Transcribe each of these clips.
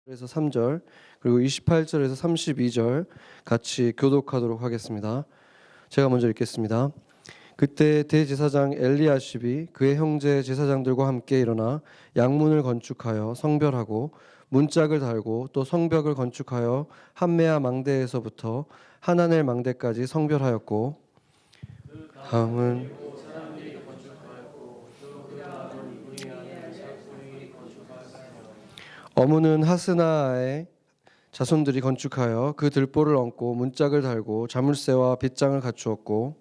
에서 3절 그리고 28절에서 32절 같이 교독하도록 하겠습니다. 제가 먼저 읽겠습니다. 그때 대제사장 엘리야십이 그의 형제 제사장들과 함께 일어나 양문을 건축하여 성별하고 문짝을 달고 또 성벽을 건축하여 한메아 망대에서부터 하나넬 망대까지 성별하였고 다음은 어문은 하스나의 자손들이 건축하여 그 들보를 얹고 문짝을 달고 자물쇠와 빗장을 갖추었고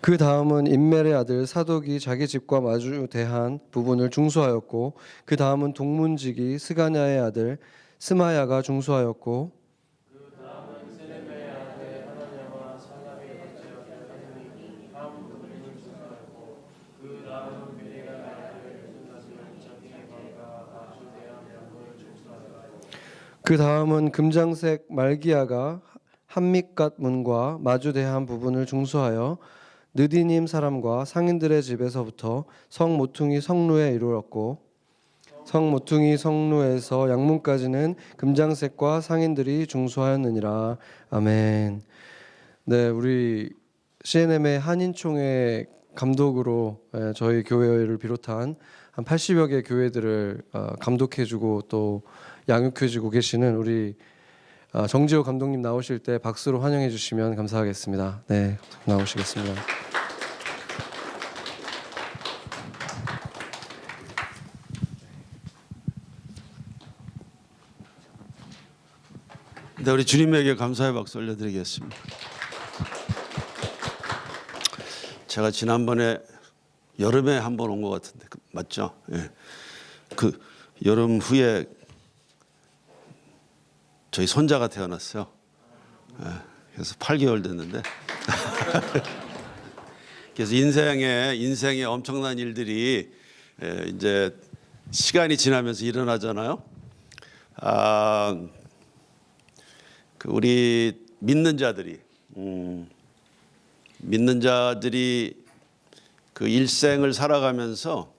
그 다음은 임멜의 아들 사독이 자기 집과 마주 대한 부분을 중수하였고 그 다음은 동문지기 스가냐의 아들 스마야가 중수하였고 그 다음은 금장색 말기야가 한밑갓 문과 마주대한 부분을 중수하여 느디님 사람과 상인들의 집에서부터 성 모퉁이 성루에 이르렀고 성 모퉁이 성루에서 양문까지는 금장색과 상인들이 중수하였느니라. 아멘. 네, 우리 CNM의 한인총회 감독으로 저희 교회를 비롯한 한 80여 개 교회들을 감독해주고 또 양육해주고 계시는 우리 정지호 감독님 나오실 때 박수로 환영해 주시면 감사하겠습니다. 네, 나오시겠습니다. 네, 우리 주님에게 감사의 박수 올려드리겠습니다. 제가 지난번에 여름에 한 번 온 것 같은데 맞죠? 예. 그 여름 후에 저희 손자가 태어났어요. 예. 그래서 8개월 됐는데 그래서 인생에 엄청난 일들이 이제 시간이 지나면서 일어나잖아요. 우리 믿는 자들이 그 일생을 살아가면서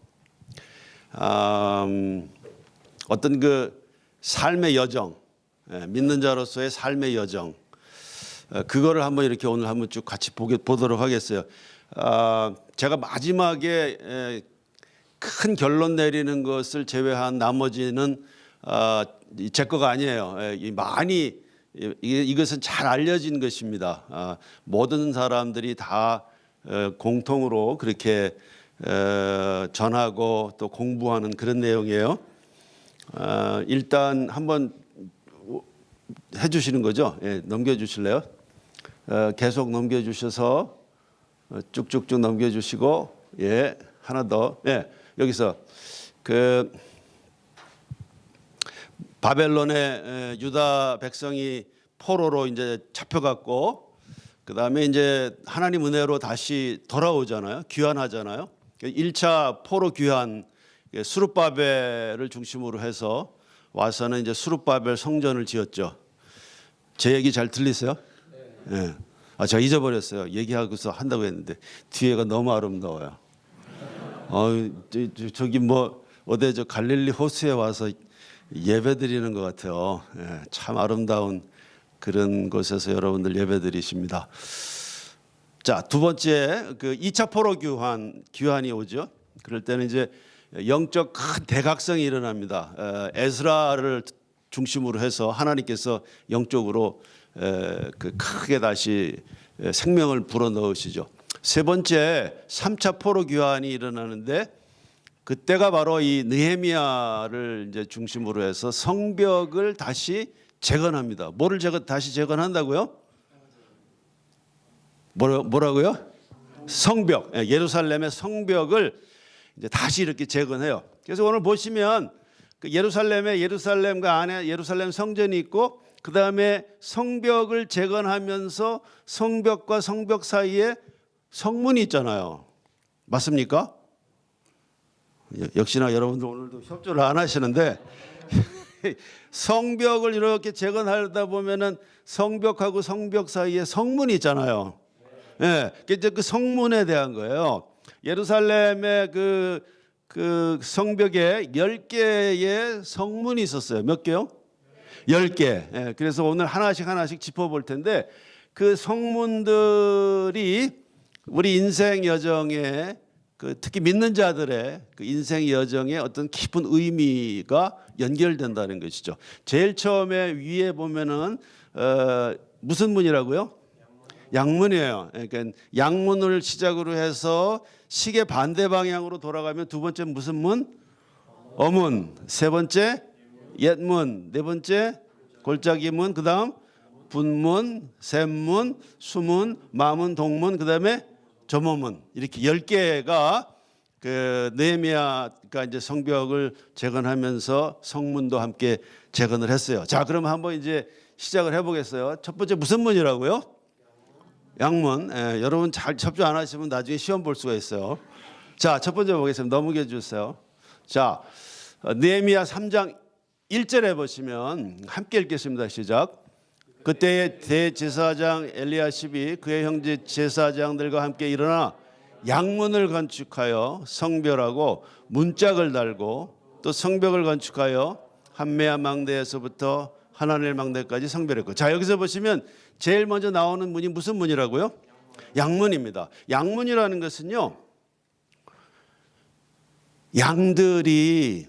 어떤 그 삶의 여정, 믿는 자로서의 삶의 여정, 그거를 한번 이렇게 오늘 한번 쭉 같이 보도록 하겠어요. 제가 마지막에 큰 결론 내리는 것을 제외한 나머지는 제 거가 아니에요. 많이 이것은 잘 알려진 것입니다. 모든 사람들이 다 공통으로 그렇게 전하고 또 공부하는 그런 내용이에요. 일단 한번 해주시는 거죠? 예, 넘겨주실래요? 계속 넘겨주셔서 쭉쭉쭉 넘겨주시고 예, 하나 더. 예, 여기서 그 바벨론의 유다 백성이 포로로 이제 잡혀갔고 그 다음에 이제 하나님 은혜로 다시 돌아오잖아요. 귀환하잖아요. 1차 포로 귀환 스룹바벨을 중심으로 해서 와서는 이제 스룹바벨 성전을 지었죠. 제 얘기 잘 들리세요? 네. 제가 잊어버렸어요. 얘기하고서 한다고 했는데 뒤에가 너무 아름다워요. 저기 뭐 어디 저 갈릴리 호수에 와서 예배 드리는 것 같아요. 예, 참 아름다운 그런 곳에서 여러분들 예배 드리십니다. 자, 두 번째 그 2차 포로 귀환이 오죠. 그럴 때는 이제 영적 큰 대각성이 일어납니다. 에스라를 중심으로 해서 하나님께서 영적으로 그 크게 다시 생명을 불어넣으시죠. 세 번째 3차 포로 귀환이 일어나는데 그때가 바로 이 느헤미야를 이제 중심으로 해서 성벽을 다시 재건합니다. 뭐를 다시 재건한다고요? 뭐라고요? 성벽. 예루살렘의 성벽을 이제 다시 이렇게 재건해요. 그래서 오늘 보시면 그 예루살렘과 안에 예루살렘 성전이 있고 그 다음에 성벽을 재건하면서 성벽과 성벽 사이에 성문이 있잖아요. 맞습니까? 역시나 여러분들 오늘도 협조를 안 하시는데 성벽을 이렇게 재건하다 보면은 성벽하고 성벽 사이에 성문이 있잖아요. 예, 이제 그 성문에 대한 거예요. 예루살렘의 그 성벽에 10개의 성문이 있었어요. 몇 개요? 10개. 예, 그래서 오늘 하나씩 짚어볼 텐데 그 성문들이 우리 인생 여정에 특히 믿는 자들의 그 인생 여정에 어떤 깊은 의미가 연결된다는 것이죠. 제일 처음에 위에 보면은 무슨 문이라고요? 양문이에요. 그러니까 양문을 시작으로 해서 시계 반대 방향으로 돌아가면 두 번째 무슨 문? 어문. 세 번째 옛문. 네 번째 골짜기 문. 그다음 분문, 샘문, 수문, 마문, 동문. 그다음에 점호문. 이렇게 10개가 그 느헤미야가 이제 성벽을 재건하면서 성문도 함께 재건을 했어요. 자, 그럼 한번 이제 시작을 해보겠어요. 첫 번째 무슨 문이라고요? 양문. 예, 여러분 잘 접수 안 하시면 나중에 시험 볼 수가 있어요. 자, 첫 번째 보겠습니다. 넘겨 주세요. 자, 느헤미야 3장 1절에 보시면 함께 읽겠습니다. 시작. 그때의 대제사장 엘리야십이 그의 형제 제사장들과 함께 일어나 양문을 건축하여 성별하고 문짝을 달고 또 성벽을 건축하여 한메아 망대에서부터 하나넬 망대까지 성별했고. 자, 여기서 보시면 제일 먼저 나오는 문이 무슨 문이라고요? 양문입니다. 양문이라는 것은요, 양들이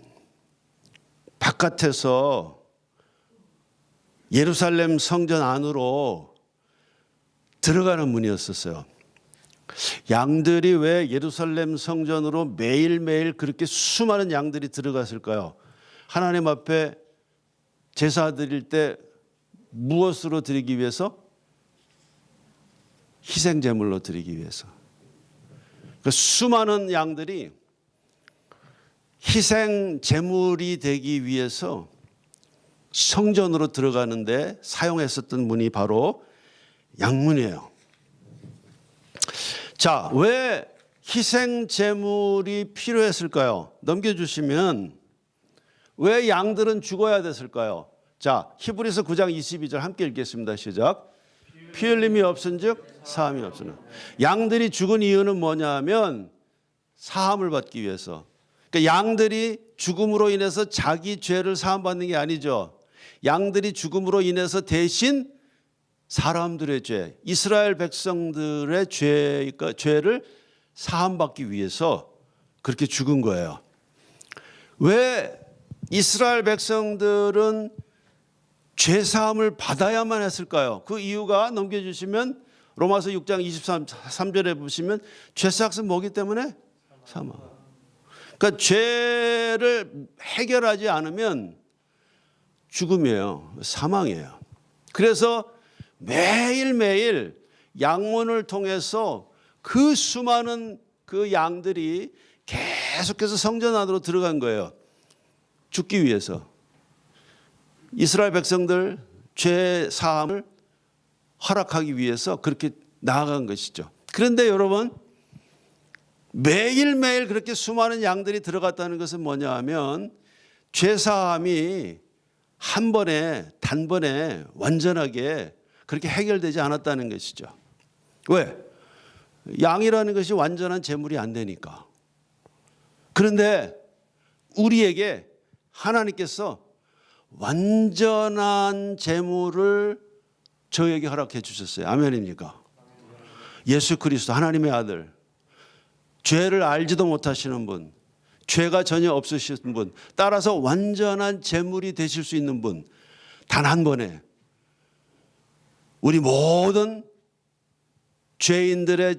바깥에서 예루살렘 성전 안으로 들어가는 문이었었어요. 양들이 왜 예루살렘 성전으로 매일매일 그렇게 수많은 양들이 들어갔을까요? 하나님 앞에 제사 드릴 때 무엇으로 드리기 위해서? 희생 제물로 드리기 위해서. 그 수많은 양들이 희생 제물이 되기 위해서 성전으로 들어가는데 사용했었던 문이 바로 양문이에요. 자, 왜 희생 제물이 필요했을까요? 넘겨주시면 왜 양들은 죽어야 됐을까요? 자, 히브리서 9장 22절 함께 읽겠습니다. 시작. 피 흘림이 없은즉 사함이 없으나. 양들이 죽은 이유는 뭐냐면 사함을 받기 위해서. 그러니까 양들이 죽음으로 인해서 자기 죄를 사함받는 게 아니죠. 양들이 죽음으로 인해서 대신 사람들의 죄, 이스라엘 백성들의 죄를 사함받기 위해서 그렇게 죽은 거예요. 왜 이스라엘 백성들은 죄 사함을 받아야만 했을까요? 그 이유가 넘겨주시면 로마서 6장 23절에 보시면 죄 삭은 뭐기 때문에? 사망. 그러니까 죄를 해결하지 않으면 죽음이에요. 사망이에요. 그래서 매일매일 양문을 통해서 그 수많은 그 양들이 계속해서 성전 안으로 들어간 거예요. 죽기 위해서. 이스라엘 백성들 죄 사함을 허락하기 위해서 그렇게 나아간 것이죠. 그런데 여러분, 매일매일 그렇게 수많은 양들이 들어갔다는 것은 뭐냐 하면 죄 사함이 한 번에 단번에 완전하게 그렇게 해결되지 않았다는 것이죠. 왜? 양이라는 것이 완전한 제물이 안 되니까. 그런데 우리에게 하나님께서 완전한 제물을 저에게 허락해 주셨어요. 아멘입니까? 예수 그리스도 하나님의 아들, 죄를 알지도 못하시는 분, 죄가 전혀 없으신 분, 따라서 완전한 제물이 되실 수 있는 분, 단 한 번에 우리 모든 죄인들의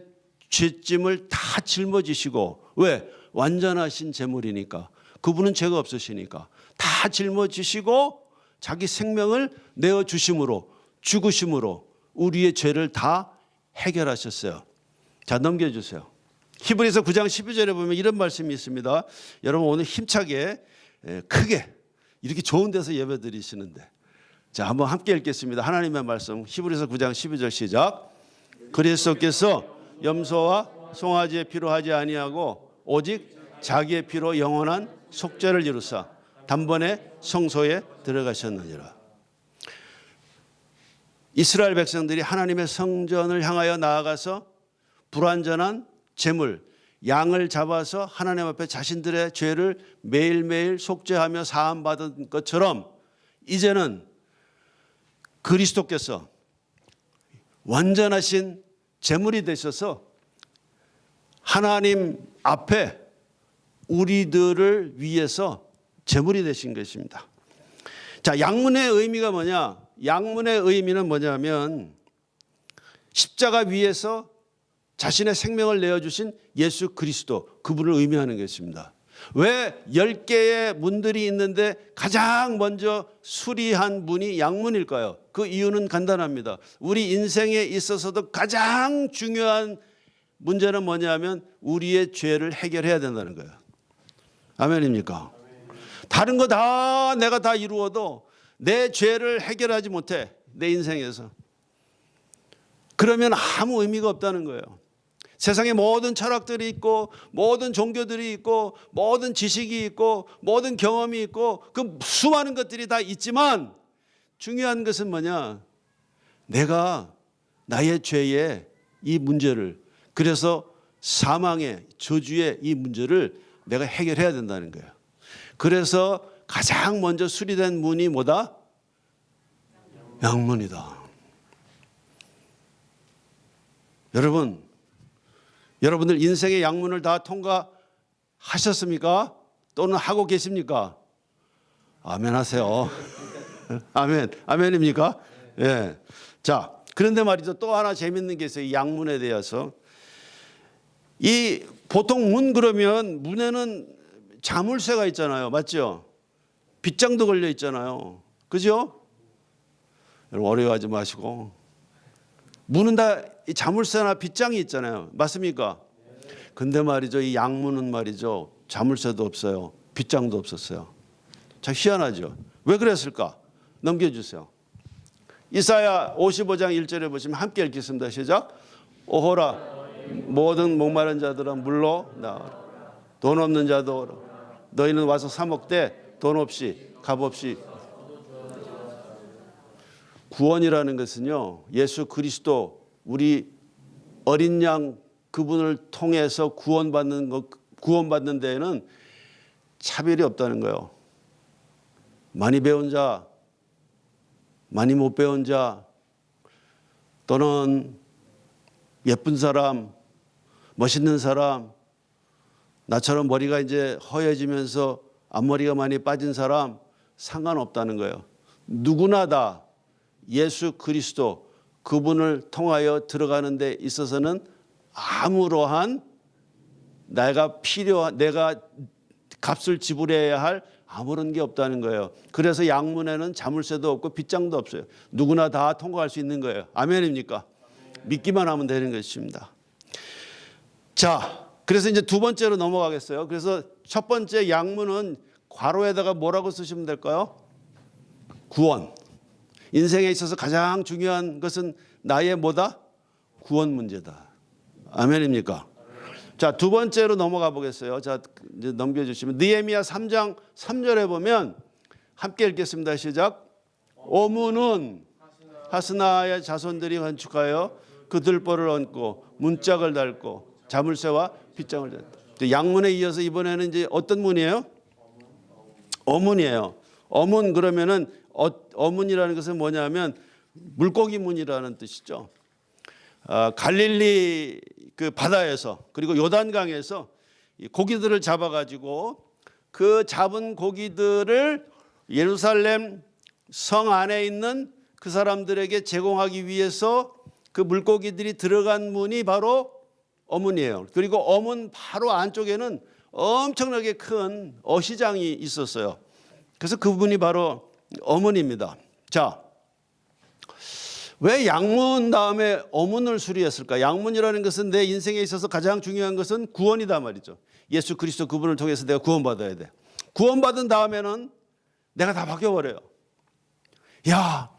죄짐을 다 짊어지시고, 왜? 완전하신 제물이니까. 그분은 죄가 없으시니까 다 짊어지시고 자기 생명을 내어주심으로, 죽으심으로 우리의 죄를 다 해결하셨어요. 자, 넘겨주세요. 히브리서 9장 12절에 보면 이런 말씀이 있습니다. 여러분 오늘 힘차게 크게 이렇게 좋은 데서 예배 드리시는데, 자, 한번 함께 읽겠습니다. 하나님의 말씀 히브리서 9장 12절 시작. 그리스도께서 염소와 송아지의 피로 하지 아니하고 오직 자기의 피로 영원한 속죄를 이루사 단번에 성소에 들어가셨느니라. 이스라엘 백성들이 하나님의 성전을 향하여 나아가서 불완전한 제물, 양을 잡아서 하나님 앞에 자신들의 죄를 매일매일 속죄하며 사함받은 것처럼 이제는 그리스도께서 완전하신 제물이 되셔서 하나님 앞에 우리들을 위해서 제물이 되신 것입니다. 자, 양문의 의미가 뭐냐? 양문의 의미는 뭐냐면 십자가 위에서 자신의 생명을 내어주신 예수 그리스도, 그분을 의미하는 것입니다. 왜 10개의 문들이 있는데 가장 먼저 수리한 문이 양문일까요? 그 이유는 간단합니다. 우리 인생에 있어서도 가장 중요한 문제는 뭐냐면 우리의 죄를 해결해야 된다는 거예요. 아멘입니까? 다른 거 다 내가 다 이루어도 내 죄를 해결하지 못해, 내 인생에서. 그러면 아무 의미가 없다는 거예요. 세상에 모든 철학들이 있고 모든 종교들이 있고 모든 지식이 있고 모든 경험이 있고 그 수많은 것들이 다 있지만 중요한 것은 뭐냐? 내가 나의 죄의 이 문제를, 그래서 사망의 저주의 이 문제를 내가 해결해야 된다는 거예요. 그래서 가장 먼저 수리된 문이 뭐다? 양문이다. 여러분들 인생의 양문을 다 통과하셨습니까? 또는 하고 계십니까? 아멘 하세요. 아멘. 아멘입니까? 예. 자, 그런데 말이죠. 또 하나 재밌는 게 있어요. 이 양문에 대해서. 이 보통 문 그러면 문에는 자물쇠가 있잖아요. 맞죠? 빗장도 걸려 있잖아요. 그죠? 여러분 어려워하지 마시고. 문은 다 자물쇠나 빗장이 있잖아요. 맞습니까? 근데 말이죠. 이 양문은 말이죠. 자물쇠도 없어요. 빗장도 없었어요. 참 희한하죠. 왜 그랬을까? 넘겨주세요. 이사야 55장 1절에 보시면 함께 읽겠습니다. 시작. 오호라 모든 목마른 자들은 물로 나와라. 돈 없는 자도 오라. 너희는 와서 사 먹되 돈 없이 값 없이. 구원이라는 것은요, 예수 그리스도 우리 어린 양 그분을 통해서 구원받는 데에는 차별이 없다는 거예요. 많이 배운 자, 많이 못 배운 자, 또는 예쁜 사람, 멋있는 사람, 나처럼 머리가 이제 허해지면서 앞머리가 많이 빠진 사람, 상관없다는 거예요. 누구나 다 예수 그리스도 그분을 통하여 들어가는 데 있어서는 아무러한 내가 값을 지불해야 할 아무런 게 없다는 거예요. 그래서 양문에는 자물쇠도 없고 빗장도 없어요. 누구나 다 통과할 수 있는 거예요. 아멘입니까? 믿기만 하면 되는 것입니다. 자, 그래서 이제 두 번째로 넘어가겠어요. 그래서 첫 번째 양문은 괄호에다가 뭐라고 쓰시면 될까요? 구원. 인생에 있어서 가장 중요한 것은 나의 뭐다? 구원 문제다. 아멘입니까? 자, 두 번째로 넘어가 보겠어요. 자, 이제 넘겨주시면 느헤미야 3장 3절에 보면 함께 읽겠습니다. 시작. 오문은 하스나의 자손들이 건축하여 그 들보를 얹고 문짝을 달고 자물쇠와 빗장을 달다. 양문에 이어서 이번에는 이제 어떤 문이에요? 어문이에요. 어문 그러면은 어문이라는 것은 뭐냐면 물고기 문이라는 뜻이죠. 갈릴리 그 바다에서 그리고 요단강에서 고기들을 잡아가지고 그 잡은 고기들을 예루살렘 성 안에 있는 그 사람들에게 제공하기 위해서 그 물고기들이 들어간 문이 바로 어문이에요. 그리고 어문 바로 안쪽에는 엄청나게 큰 어시장이 있었어요. 그래서 그분이 바로 어문입니다. 자, 왜 양문 다음에 어문을 수리했을까? 양문이라는 것은 내 인생에 있어서 가장 중요한 것은 구원이다 말이죠. 예수 그리스도 그분을 통해서 내가 구원받아야 돼. 구원받은 다음에는 내가 다 바뀌어버려요. 야,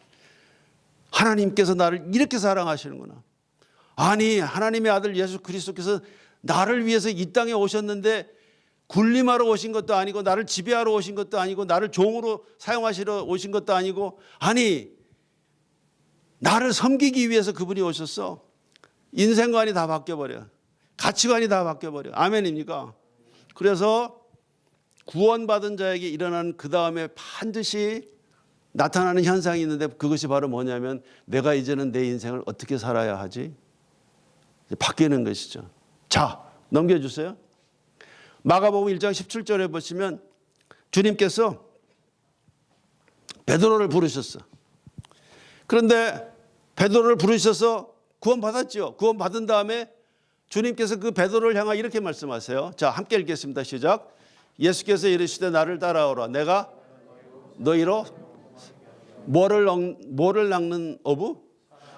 하나님께서 나를 이렇게 사랑하시는구나. 아니, 하나님의 아들 예수 그리스도께서 나를 위해서 이 땅에 오셨는데 군림하러 오신 것도 아니고 나를 지배하러 오신 것도 아니고 나를 종으로 사용하시러 오신 것도 아니고, 아니 나를 섬기기 위해서 그분이 오셨어. 인생관이 다 바뀌어버려. 가치관이 다 바뀌어버려. 아멘입니까? 그래서 구원받은 자에게 일어나는 그 다음에 반드시 나타나는 현상이 있는데 그것이 바로 뭐냐면 내가 이제는 내 인생을 어떻게 살아야 하지? 바뀌는 것이죠. 자, 넘겨주세요. 마가복음 1장 17절에 보시면 주님께서 베드로를 부르셨어. 그런데 베드로를 부르셔서 구원받았죠. 구원받은 다음에 주님께서 그 베드로를 향하 이렇게 말씀하세요. 자, 함께 읽겠습니다. 시작. 예수께서 이르시되 나를 따라오라. 내가 너희로 뭐를 낚는 어부?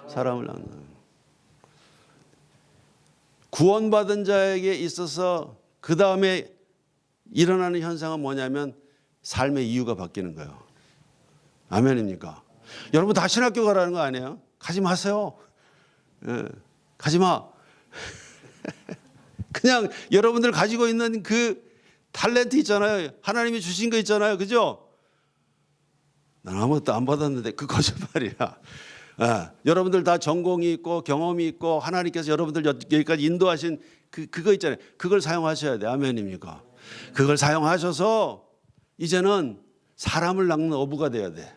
사람을 낚는. 구원받은 자에게 있어서 그 다음에 일어나는 현상은 뭐냐면 삶의 이유가 바뀌는 거예요. 아멘입니까? 여러분 다 신학교 가라는 거 아니에요? 가지 마세요. 예, 가지 마. 그냥 여러분들 가지고 있는 그 탤런트 있잖아요. 하나님이 주신 거 있잖아요. 그죠? 난 아무것도 안 받았는데 그 거짓말이야. 여러분들 다 전공이 있고 경험이 있고 하나님께서 여러분들 여기까지 인도하신 그거 있잖아요. 그걸 사용하셔야 돼. 아멘입니까? 그걸 사용하셔서 이제는 사람을 낚는 어부가 돼야 돼.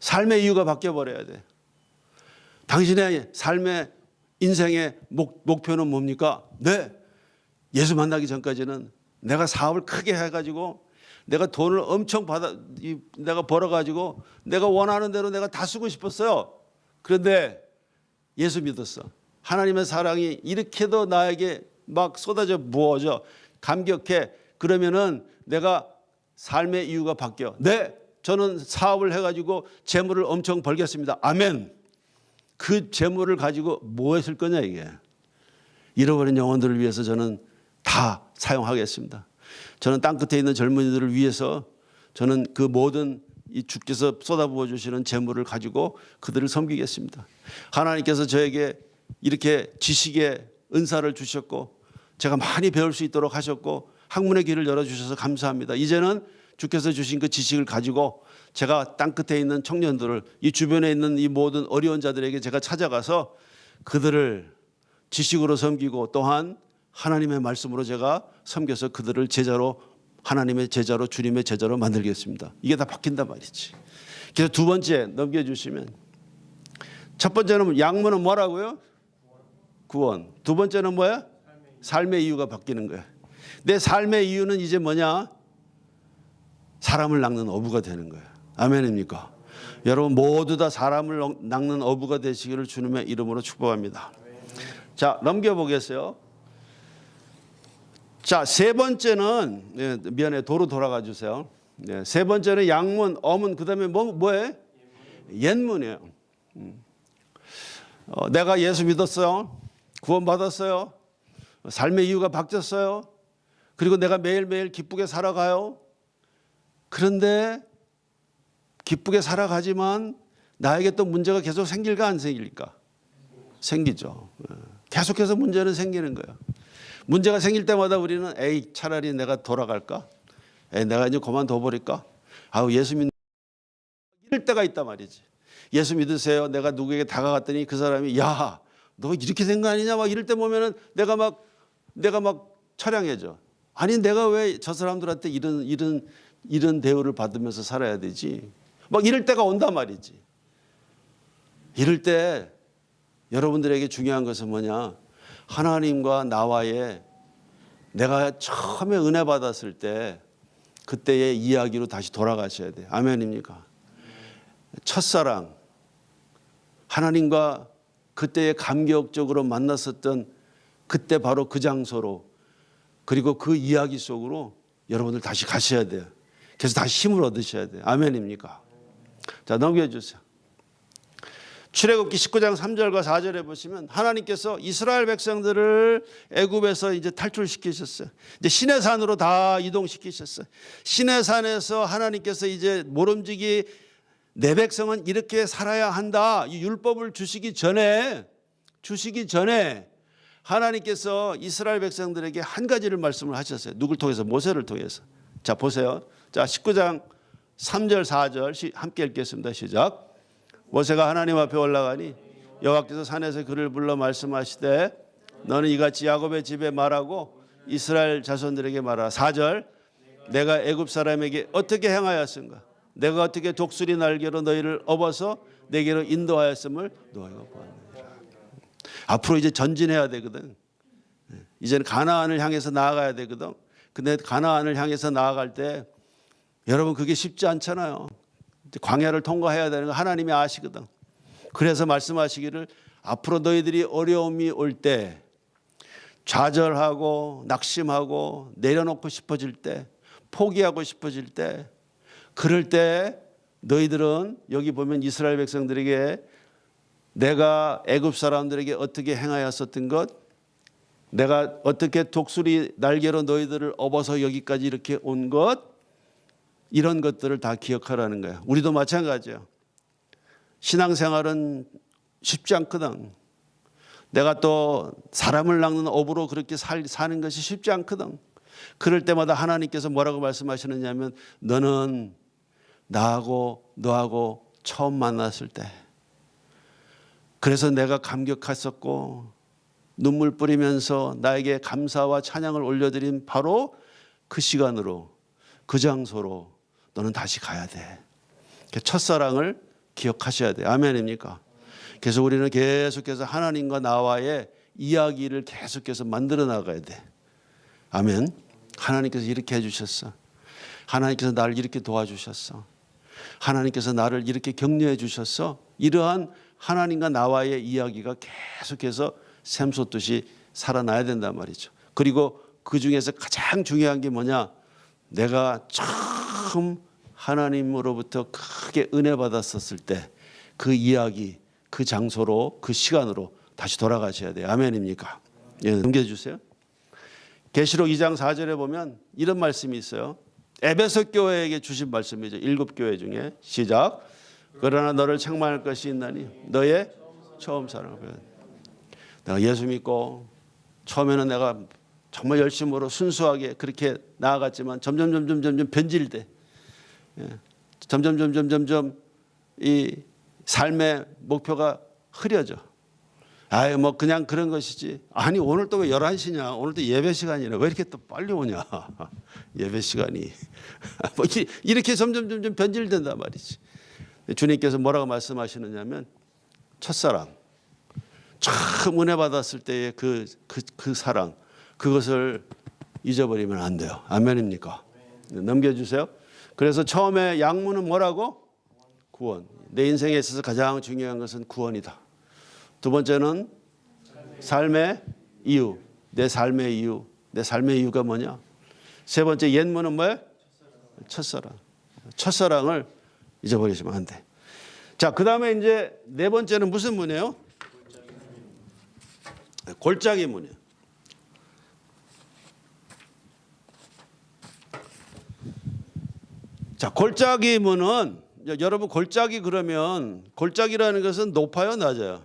삶의 이유가 바뀌어버려야 돼. 당신의 삶의 인생의 목표는 뭡니까? 네. 예수 만나기 전까지는 내가 사업을 크게 해가지고 내가 돈을 엄청 내가 벌어가지고 내가 원하는 대로 내가 다 쓰고 싶었어요. 그런데 예수 믿었어. 하나님의 사랑이 이렇게도 나에게 막 쏟아져 부어져 감격해. 그러면은 내가 삶의 이유가 바뀌어. 네, 저는 사업을 해가지고 재물을 엄청 벌겠습니다. 아멘. 그 재물을 가지고 뭐 했을 거냐 이게. 잃어버린 영혼들을 위해서 저는 다 사용하겠습니다. 저는 땅끝에 있는 젊은이들을 위해서 저는 그 모든 이 주께서 쏟아부어 주시는 재물을 가지고 그들을 섬기겠습니다. 하나님께서 저에게 이렇게 지식의 은사를 주셨고 제가 많이 배울 수 있도록 하셨고 학문의 길을 열어주셔서 감사합니다. 이제는 주께서 주신 그 지식을 가지고 제가 땅끝에 있는 청년들을 이 주변에 있는 이 모든 어려운 자들에게 제가 찾아가서 그들을 지식으로 섬기고 또한 하나님의 말씀으로 제가 섬겨서 그들을 제자로 하나님의 제자로 주님의 제자로 만들겠습니다. 이게 다 바뀐단 말이지. 그래서 두 번째 넘겨주시면 첫 번째는 양문은 뭐라고요? 구원. 두 번째는 뭐야? 삶의 이유가 바뀌는 거야. 내 삶의 이유는 이제 뭐냐? 사람을 낚는 어부가 되는 거야. 아멘입니까? 여러분 모두 다 사람을 낚는 어부가 되시기를 주님의 이름으로 축복합니다. 자, 넘겨보겠어요. 자, 세 번째는 미안해 도로 돌아가 주세요. 세 번째는 양문, 어문, 그다음에 뭐예요? 옛문이에요. 내가 예수 믿었어요. 구원받았어요. 삶의 이유가 바뀌었어요. 그리고 내가 매일매일 기쁘게 살아가요. 그런데 기쁘게 살아가지만 나에게 또 문제가 계속 생길까 안 생길까? 생기죠. 계속해서 문제는 생기는 거예요. 문제가 생길 때마다 우리는 에이 차라리 내가 돌아갈까? 에이 내가 이제 그만둬 버릴까? 아우 예수 믿는 이럴 때가 있단 말이지. 예수 믿으세요. 내가 누구에게 다가갔더니 그 사람이 야 너 이렇게 된 거 아니냐 막 이럴 때 보면은 내가 막 처량해져. 아니 내가 왜 저 사람들한테 이런 대우를 받으면서 살아야 되지? 막 이럴 때가 온단 말이지. 이럴 때 여러분들에게 중요한 것은 뭐냐? 하나님과 나와의 내가 처음에 은혜 받았을 때 그때의 이야기로 다시 돌아가셔야 돼요. 아멘입니까? 첫사랑, 하나님과 그때에 감격적으로 만났었던 그때 바로 그 장소로 그리고 그 이야기 속으로 여러분들 다시 가셔야 돼요. 그래서 다시 힘을 얻으셔야 돼요. 아멘입니까? 자, 넘겨주세요. 출애굽기 19장 3절과 4절에 보시면 하나님께서 이스라엘 백성들을 애굽에서 이제 탈출시키셨어요. 이제 시내산으로 다 이동시키셨어요. 시내산에서 하나님께서 이제 모름지기 내 백성은 이렇게 살아야 한다. 이 율법을 주시기 전에 하나님께서 이스라엘 백성들에게 한 가지를 말씀을 하셨어요. 누굴 통해서? 모세를 통해서. 자, 보세요. 자, 19장 3절 4절 함께 읽겠습니다. 시작. 모세가 하나님 앞에 올라가니 여호와께서 산에서 그를 불러 말씀하시되 너는 이같이 야곱의 집에 말하고 이스라엘 자손들에게 말하라. 4절 내가 애굽 사람에게 어떻게 행하였은가? 내가 어떻게 독수리 날개로 너희를 업어서 내게로 인도하였음을 너희가 보았느니라. 앞으로 이제 전진해야 되거든. 이제는 가나안을 향해서 나아가야 되거든. 근데 가나안을 향해서 나아갈 때 여러분 그게 쉽지 않잖아요. 광야를 통과해야 되는 거 하나님이 아시거든. 그래서 말씀하시기를 앞으로 너희들이 어려움이 올 때 좌절하고 낙심하고 내려놓고 싶어질 때 포기하고 싶어질 때 그럴 때 너희들은 여기 보면 이스라엘 백성들에게 내가 애굽 사람들에게 어떻게 행하였었던 것, 내가 어떻게 독수리 날개로 너희들을 업어서 여기까지 이렇게 온 것, 이런 것들을 다 기억하라는 거예요. 우리도 마찬가지예요. 신앙생활은 쉽지 않거든. 내가 또 사람을 낚는 업으로 그렇게 사는 것이 쉽지 않거든. 그럴 때마다 하나님께서 뭐라고 말씀하시느냐 하면 너는 나하고 너하고 처음 만났을 때 그래서 내가 감격했었고 눈물 뿌리면서 나에게 감사와 찬양을 올려드린 바로 그 시간으로 그 장소로 너는 다시 가야 돼. 첫사랑을 기억하셔야 돼. 아멘입니까? 그래서 우리는 계속해서 하나님과 나와의 이야기를 계속해서 만들어 나가야 돼. 아멘. 하나님께서 이렇게 해주셨어. 하나님께서 나를 이렇게 도와주셨어. 하나님께서 나를 이렇게 격려해 주셨어. 이러한 하나님과 나와의 이야기가 계속해서 샘솟듯이 살아나야 된단 말이죠. 그리고 그 중에서 가장 중요한 게 뭐냐? 내가 처음 하나님으로부터 크게 은혜 받았었을 때 그 이야기, 그 장소로, 그 시간으로 다시 돌아가셔야 돼요. 아멘입니까? 예, 넘겨주세요. 계시록 2장 4절에 보면 이런 말씀이 있어요. 에베소 교회에게 주신 말씀이죠. 7교회 중에 시작. 그러나 너를 책망할 것이 있나니 너의 처음 사랑을 배워. 내가 예수 믿고 처음에는 내가 정말 열심으로 순수하게 그렇게 나아갔지만 점점 변질돼. 점점 이 삶의 목표가 흐려져. 아유 뭐 그냥 그런 것이지. 아니 오늘 또 왜 11시냐? 오늘 또 예배 시간이네. 왜 이렇게 또 빨리 오냐? 예배 시간이. 뭐 이렇게 점점 변질된단 말이지. 주님께서 뭐라고 말씀하시느냐면 첫사랑. 처음 은혜 받았을 때의 그 사랑. 그것을 잊어버리면 안 돼요. 아멘입니까? 넘겨주세요. 그래서 처음에 양문은 뭐라고? 구원. 내 인생에 있어서 가장 중요한 것은 구원이다. 두 번째는 삶의 이유. 내 삶의 이유. 내 삶의 이유가 뭐냐? 세 번째 옛문은 뭐예요? 첫사랑. 첫사랑을 잊어버리시면 안 돼. 자, 그 다음에 이제 네 번째는 무슨 문이에요? 골짜기 문이에요. 자, 골짜기 문은 여러분 골짜기 그러면 골짜기라는 것은 높아요, 낮아요?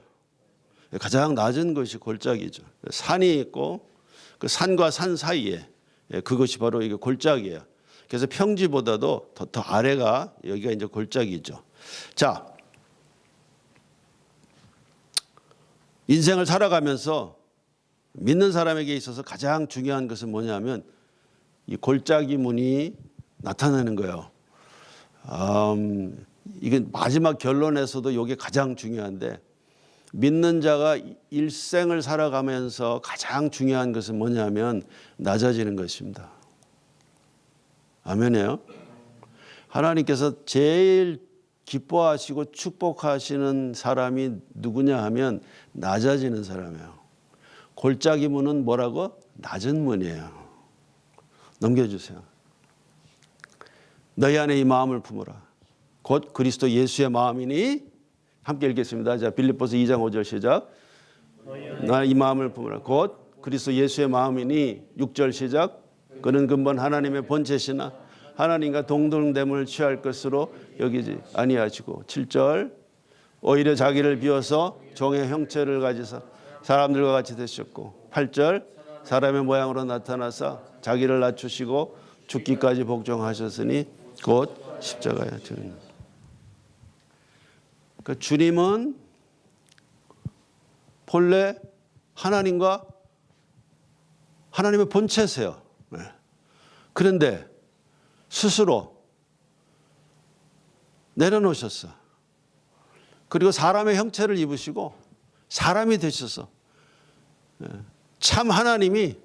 가장 낮은 것이 골짜기죠. 산이 있고 그 산과 산 사이에 그것이 바로 이게 골짜기예요. 그래서 평지보다도 더 아래가 여기가 이제 골짜기죠. 자, 인생을 살아가면서 믿는 사람에게 있어서 가장 중요한 것은 뭐냐면 이 골짜기 문이 나타나는 거예요. 이건 마지막 결론에서도 이게 가장 중요한데 믿는 자가 일생을 살아가면서 가장 중요한 것은 뭐냐면 낮아지는 것입니다. 아멘이에요. 하나님께서 제일 기뻐하시고 축복하시는 사람이 누구냐 하면 낮아지는 사람이에요. 골짜기 문은 뭐라고? 낮은 문이에요. 넘겨주세요. 너희 안에 이 마음을 품어라. 곧 그리스도 예수의 마음이니 함께 읽겠습니다. 자, 빌립보서 2장 5절 시작. 나 이 마음을 품어라. 곧 그리스도 예수의 마음이니 6절 시작. 그는 근본 하나님의 본체시나 하나님과 동등됨을 취할 것으로 여기지 아니하시고 7절 오히려 자기를 비워서 종의 형체를 가지사 사람들과 같이 되셨고 8절 사람의 모양으로 나타나사 자기를 낮추시고 죽기까지 복종하셨으니 곧 십자가에 들은. 그러니까 주님은 본래 하나님과 하나님의 본체세요. 네. 그런데 스스로 내려놓으셨어. 그리고 사람의 형체를 입으시고 사람이 되셔서 참 하나님이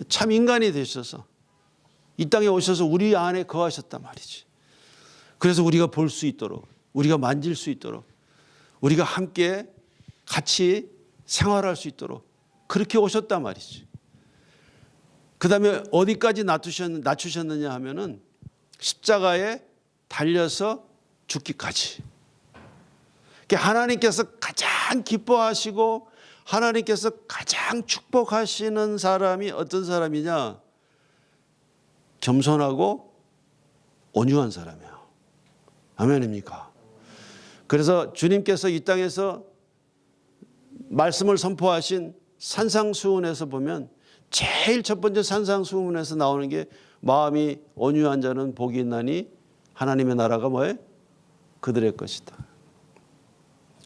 참 인간이 되셔서 이 땅에 오셔서 우리 안에 거하셨단 말이지. 그래서 우리가 볼 수 있도록, 우리가 만질 수 있도록, 우리가 함께 같이 생활할 수 있도록 그렇게 오셨단 말이지. 그 다음에 어디까지 낮추셨느냐 하면은 십자가에 달려서 죽기까지. 하나님께서 가장 기뻐하시고 하나님께서 가장 축복하시는 사람이 어떤 사람이냐? 겸손하고 온유한 사람이에요. 아멘입니까? 그래서 주님께서 이 땅에서 말씀을 선포하신 산상수훈에서 보면 제일 첫 번째 산상수훈에서 나오는 게 마음이 온유한 자는 복이 있나니 하나님의 나라가 뭐예요? 그들의 것이다.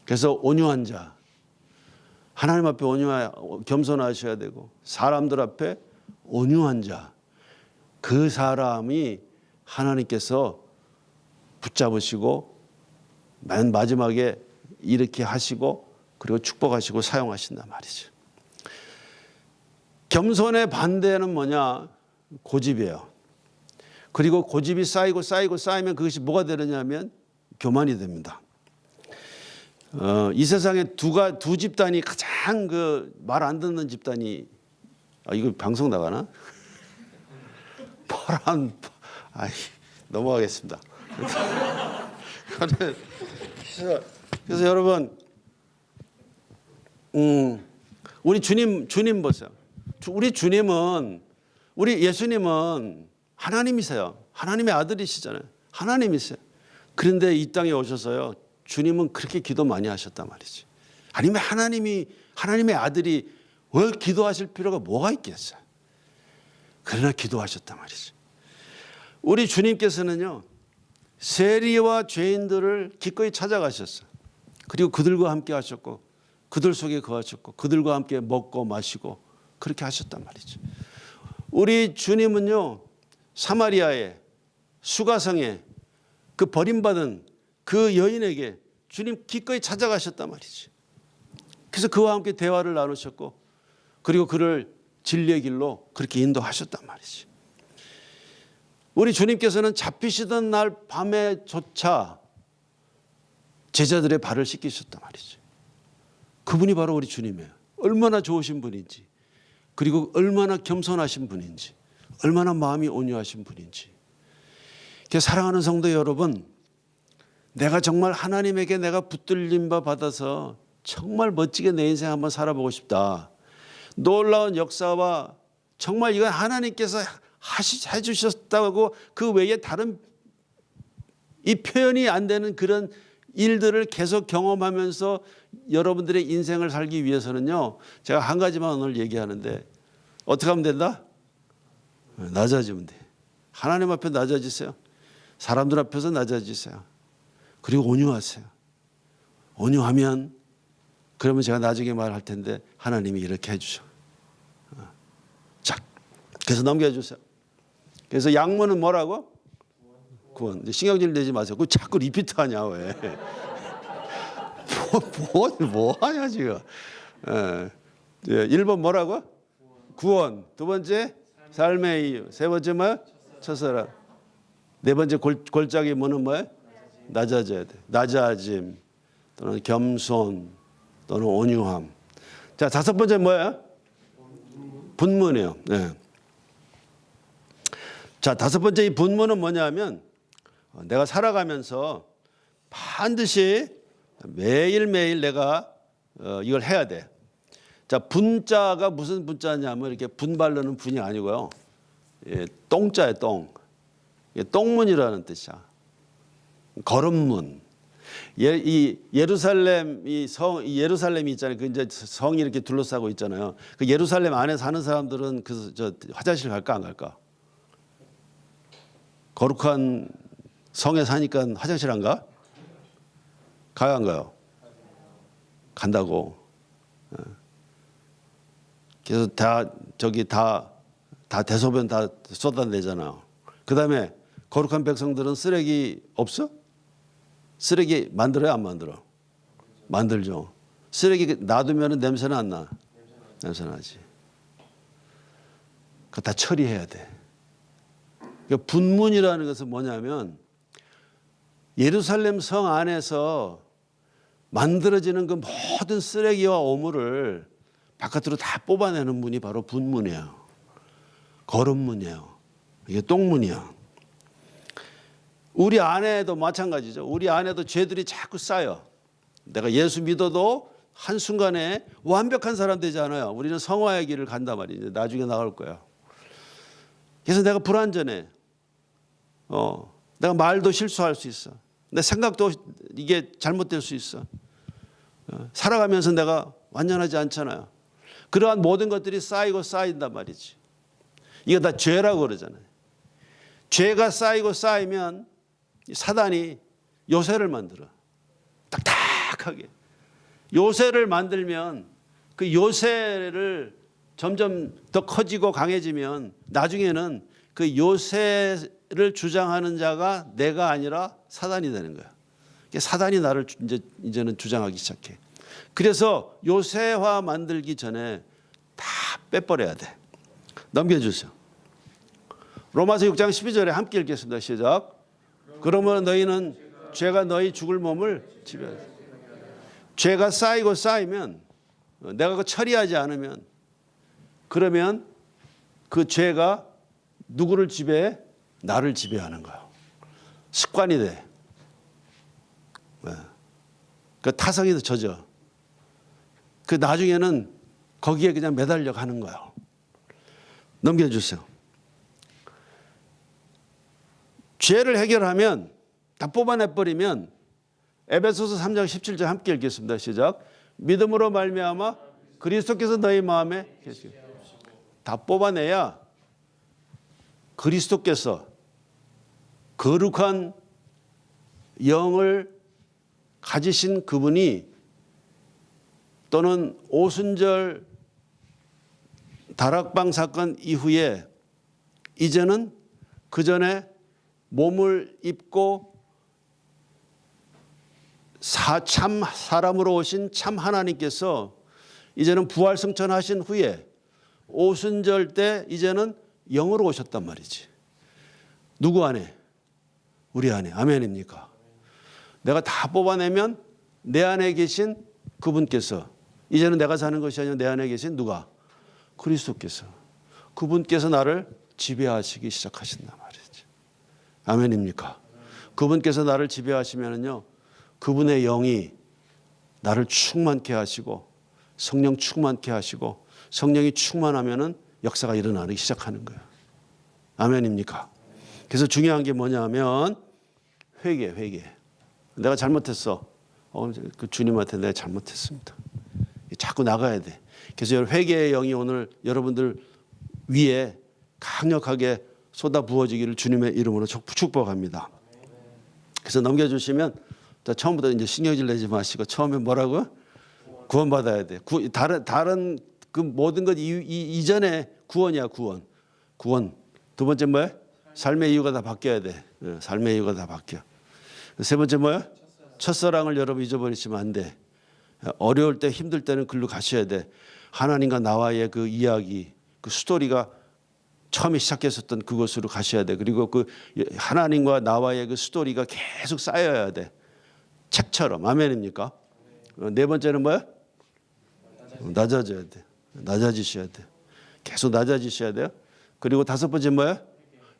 그래서 온유한 자, 하나님 앞에 겸손하셔야 되고 사람들 앞에 온유한 자, 그 사람이 하나님께서 붙잡으시고 맨 마지막에 이렇게 하시고 그리고 축복하시고 사용하신단 말이죠. 겸손의 반대는 뭐냐? 고집이에요. 그리고 고집이 쌓이면 그것이 뭐가 되느냐면 교만이 됩니다. 이 세상에 두 집단이 가장 말 안 듣는 집단이, 이거 방송 나가나? 넘어가겠습니다. 그래서 여러분, 우리 주님 보세요. 우리 예수님은 하나님이세요. 하나님의 아들이시잖아요. 하나님이세요. 그런데 이 땅에 오셔서요, 주님은 그렇게 기도 많이 하셨단 말이지. 아니면 하나님의 아들이 왜 기도하실 필요가 뭐가 있겠어요? 그러나 기도하셨단 말이지. 우리 주님께서는요, 세리와 죄인들을 기꺼이 찾아가셨어요. 그리고 그들과 함께 하셨고 그들 속에 거하셨고 그들과 함께 먹고 마시고 그렇게 하셨단 말이죠. 우리 주님은요, 사마리아의 수가성에 그 버림받은 그 여인에게 주님 기꺼이 찾아가셨단 말이지. 그래서 그와 함께 대화를 나누셨고 그리고 그를 진리의 길로 그렇게 인도하셨단 말이지. 우리 주님께서는 잡히시던 날 밤에조차 제자들의 발을 씻기셨단 말이지. 그분이 바로 우리 주님이에요. 얼마나 좋으신 분인지, 그리고 얼마나 겸손하신 분인지, 얼마나 마음이 온유하신 분인지. 사랑하는 성도 여러분, 내가 정말 하나님에게 내가 붙들림 바 받아서 정말 멋지게 내 인생 한번 살아보고 싶다. 놀라운 역사와 정말 이건 하나님께서 해주셨다고 그 외에 다른 이 표현이 안 되는 그런 일들을 계속 경험하면서 여러분들의 인생을 살기 위해서는요, 제가 한 가지만 오늘 얘기하는데 어떻게 하면 된다? 낮아지면 돼. 하나님 앞에 낮아지세요. 사람들 앞에서 낮아지세요. 그리고 온유하세요. 온유하면 그러면 제가 나중에 말할 텐데 하나님이 이렇게 해주셔. 자, 그래서 넘겨주세요. 그래서 양문은 뭐라고? 구원. 신경질 내지 마세요. 그 자꾸 리피트 하냐 왜? 뭐 하냐 지금? 1번 뭐라고? 구원. 두 번째 삶의 이유. 세 번째 뭐야? 첫사랑. 네 번째 골짜기 뭐는 뭐야? 낮아져야 돼. 낮아짐 또는 겸손 또는 온유함. 자, 다섯 번째 뭐야? 분문이에요. 네. 자, 다섯 번째 이 분문은 뭐냐면 내가 살아가면서 반드시 매일매일 내가 이걸 해야 돼. 자, 분자가 무슨 분자냐면 이렇게 분발르는 분이 아니고요. 예, 똥자예요, 똥. 똥문이라는 뜻이야. 걸음문. 이 예루살렘 예루살렘이 있잖아요. 그 이제 성이 이렇게 둘러싸고 있잖아요. 그 예루살렘 안에 사는 사람들은 화장실 갈까 안 갈까? 거룩한 성에 사니까 화장실 안 가? 가요 안 가요? 간다고. 그래서 다 대소변 다 쏟아내잖아요. 그다음에 거룩한 백성들은 쓰레기 없어? 쓰레기 만들어요, 안 만들어? 만들죠. 쓰레기 놔두면 냄새는 안 나. 냄새 나지. 그거 다 처리해야 돼. 그러니까 분문이라는 것은 뭐냐면 예루살렘 성 안에서 만들어지는 그 모든 쓰레기와 오물을 바깥으로 다 뽑아내는 문이 바로 분문이에요. 거름문이에요. 이게 똥문이야. 우리 안에도 마찬가지죠. 우리 안에도 죄들이 자꾸 쌓여. 내가 예수 믿어도 한순간에 완벽한 사람 되지 않아요. 우리는 성화의 길을 간단 말이죠. 나중에 나올 거야. 그래서 내가 불완전해. 내가 말도 실수할 수 있어. 내 생각도 이게 잘못될 수 있어. 살아가면서 내가 완전하지 않잖아요. 그러한 모든 것들이 쌓이고 쌓인단 말이지. 이거 다 죄라고 그러잖아요. 죄가 쌓이고 쌓이면 사단이 요새를 만들어. 딱딱하게. 요새를 만들면 그 요새를 점점 더 커지고 강해지면 나중에는 그 요새를 주장하는 자가 내가 아니라 사단이 되는 거야. 사단이 나를 이제는 주장하기 시작해. 그래서 요새화 만들기 전에 다 빼버려야 돼. 넘겨주세요. 로마서 6장 12절에 함께 읽겠습니다. 시작. 그러면 너희는 죄가 너희 죽을 몸을 지배하지. 죄가 쌓이고 쌓이면 내가 그거 처리하지 않으면 그러면 그 죄가 누구를 지배해? 나를 지배하는 거야. 습관이 돼. 그 타성이 젖어. 그 나중에는 거기에 그냥 매달려 가는 거야. 넘겨주세요. 죄를 해결하면 다 뽑아내버리면 에베소서 3장 17절 함께 읽겠습니다. 시작. 믿음으로 말미암아 그리스도께서 너희 마음에 계시고 다 뽑아내야 그리스도께서 거룩한 영을 가지신 그분이 또는 오순절 다락방 사건 이후에 이제는 그 전에 몸을 입고 참 사람으로 오신 참 하나님께서 이제는 부활 승천하신 후에 오순절 때 이제는 영으로 오셨단 말이지. 누구 안에? 우리 안에. 아멘입니까? 내가 다 뽑아내면 내 안에 계신 그분께서 이제는 내가 사는 것이 아니라 내 안에 계신 누가? 그리스도께서. 그분께서 나를 지배하시기 시작하신단 말이지. 아멘입니까? 그분께서 나를 지배하시면은요. 그분의 영이 나를 충만케 하시고 성령 충만케 하시고 성령이 충만하면은 역사가 일어나기 시작하는 거예요. 아멘입니까? 그래서 중요한 게 뭐냐면 회개. 내가 잘못했어. 그 주님한테 내가 잘못했습니다. 자꾸 나가야 돼. 그래서 회개의 영이 오늘 여러분들 위에 강력하게 쏟아 부어지기를 주님의 이름으로 축복합니다. 그래서 넘겨주시면 처음부터 이제 신경질 내지 마시고 처음에 뭐라고요? 구원받아야 돼. 다른 그 모든 것 이전에 구원이야, 구원. 두 번째 뭐야? 삶의 이유가 다 바뀌어야 돼. 삶의 이유가 다 바뀌어. 세 번째 뭐야? 첫사랑을 여러분 잊어버리시면 안 돼. 어려울 때 힘들 때는 글로 가셔야 돼. 하나님과 나와의 그 이야기, 그 스토리가 처음에 시작했었던 그곳으로 가셔야 돼. 그리고 그 하나님과 나와의 그 스토리가 계속 쌓여야 돼. 책처럼. 아멘입니까? 네 번째는 뭐야? 낮아져야 돼. 낮아지셔야 돼. 계속 낮아지셔야 돼요. 그리고 다섯 번째 뭐야?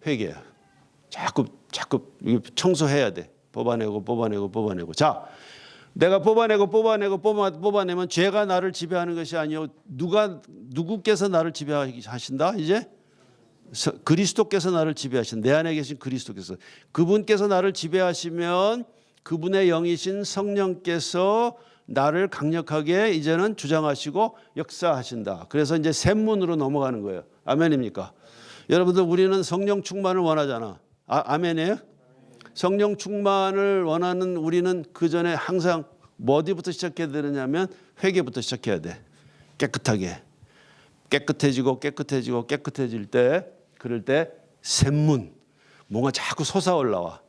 회개야. 자꾸 청소해야 돼. 뽑아내고. 자, 내가 뽑아내면 죄가 나를 지배하는 것이 아니요 누구께서 나를 지배하신다? 이제 그리스도께서 나를 지배하신 내 안에 계신 그리스도께서 그분께서 나를 지배하시면 그분의 영이신 성령께서 나를 강력하게 이제는 주장하시고 역사하신다. 그래서 이제 샘문으로 넘어가는 거예요. 아멘입니까? 여러분들 우리는 성령 충만을 원하잖아. 아멘이에요? 성령 충만을 원하는 우리는 그 전에 항상 어디부터 시작해야 되느냐면 회개부터 시작해야 돼. 깨끗하게. 깨끗해지고 깨끗해지고 깨끗해질 때, 그럴 때 샘문, 뭔가 자꾸 솟아올라와.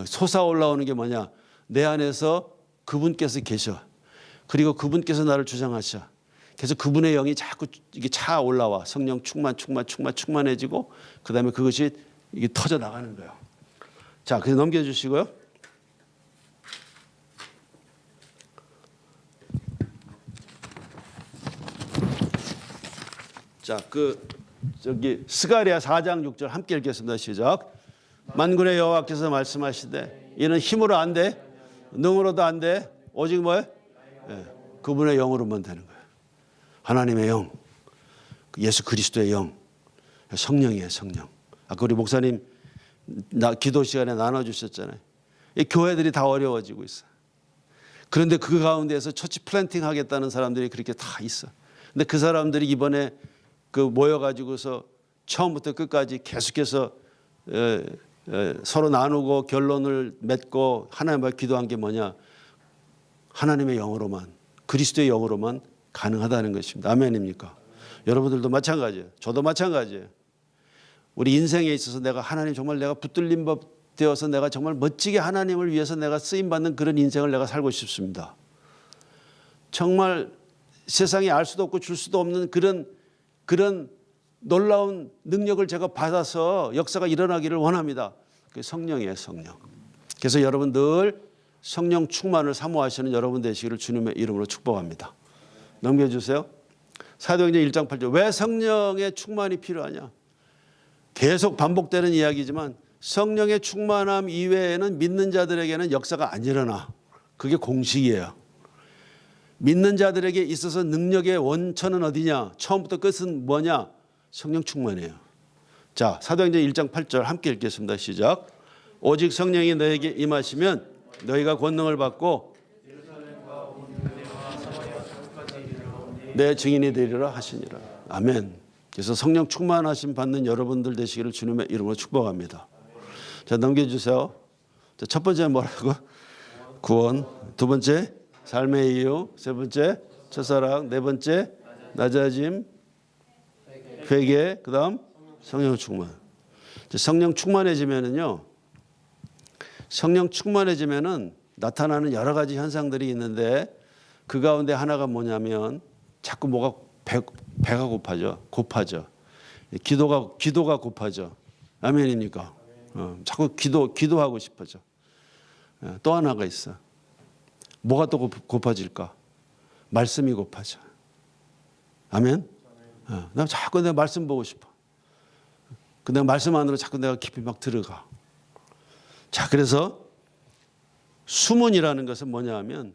솟아올라오는 게 뭐냐? 내 안에서 그분께서 계셔. 그리고 그분께서 나를 주장하셔. 그래서 그분의 영이 자꾸 이게 차 올라와. 성령 충만해지고, 그 다음에 그것이 이게 터져 나가는 거예요. 자, 그래서 넘겨주시고요. 자, 스가랴 4장 6절 함께 읽겠습니다. 시작. 만군의 여호와께서 말씀하시되 이는 힘으로 안 돼, 능으로도 안 돼, 오직 뭐예요? 그분의 영으로만 되는 거예요. 하나님의 영, 예수 그리스도의 영, 성령이에요. 성령. 아까 우리 목사님 기도 시간에 나눠주셨잖아요. 이 교회들이 다 어려워지고 있어요. 그런데 그 가운데에서 처치 플랜팅 하겠다는 사람들이 그렇게 다 있어. 근데 그 사람들이 이번에 모여가지고서 처음부터 끝까지 계속해서 서로 나누고 결론을 맺고 하나님 앞에 기도한 게 뭐냐? 하나님의 영으로만, 그리스도의 영으로만 가능하다는 것입니다. 아멘입니까? 여러분들도 마찬가지예요. 저도 마찬가지예요. 우리 인생에 있어서 내가 하나님 정말 내가 붙들림 되어서 내가 정말 멋지게 하나님을 위해서 내가 쓰임받는 그런 인생을 내가 살고 싶습니다. 정말 세상에 알 수도 없고 줄 수도 없는 그런 놀라운 능력을 제가 받아서 역사가 일어나기를 원합니다. 그게 성령이에요. 성령. 그래서 여러분 늘 성령 충만을 사모하시는 여러분 되시기를 주님의 이름으로 축복합니다. 넘겨주세요. 사도행전 1장 8절. 왜 성령의 충만이 필요하냐? 계속 반복되는 이야기지만 성령의 충만함 이외에는 믿는 자들에게는 역사가 안 일어나. 그게 공식이에요. 믿는 자들에게 있어서 능력의 원천은 어디냐? 처음부터 끝은 뭐냐? 성령 충만이에요. 자, 사도행전 1장 8절 함께 읽겠습니다. 시작. 오직 성령이 너에게 임하시면 너희가 권능을 받고 내 증인이 되리라 하시니라. 아멘. 그래서 성령 충만하심 받는 여러분들 되시기를 주님의 이름으로 축복합니다. 자, 넘겨주세요. 자, 첫 번째 뭐라고? 구원. 두 번째 삶의 이유. 세 번째 첫사랑. 네 번째 낮아짐. 회개. 그 다음 성령 충만. 성령 충만해지면은요, 성령 충만해지면은 나타나는 여러 가지 현상들이 있는데 그 가운데 하나가 뭐냐면 자꾸 뭐가 배가 고파져. 기도가 고파져. 아멘입니까? 자꾸 기도하고 싶어져. 또 하나가 있어. 뭐가 또 고파질까? 말씀이 고파져. 아멘? 나 자꾸 내 말씀 보고 싶어. 그 말씀 안으로 자꾸 내가 깊이 막 들어가. 자, 그래서 수문이라는 것은 뭐냐 하면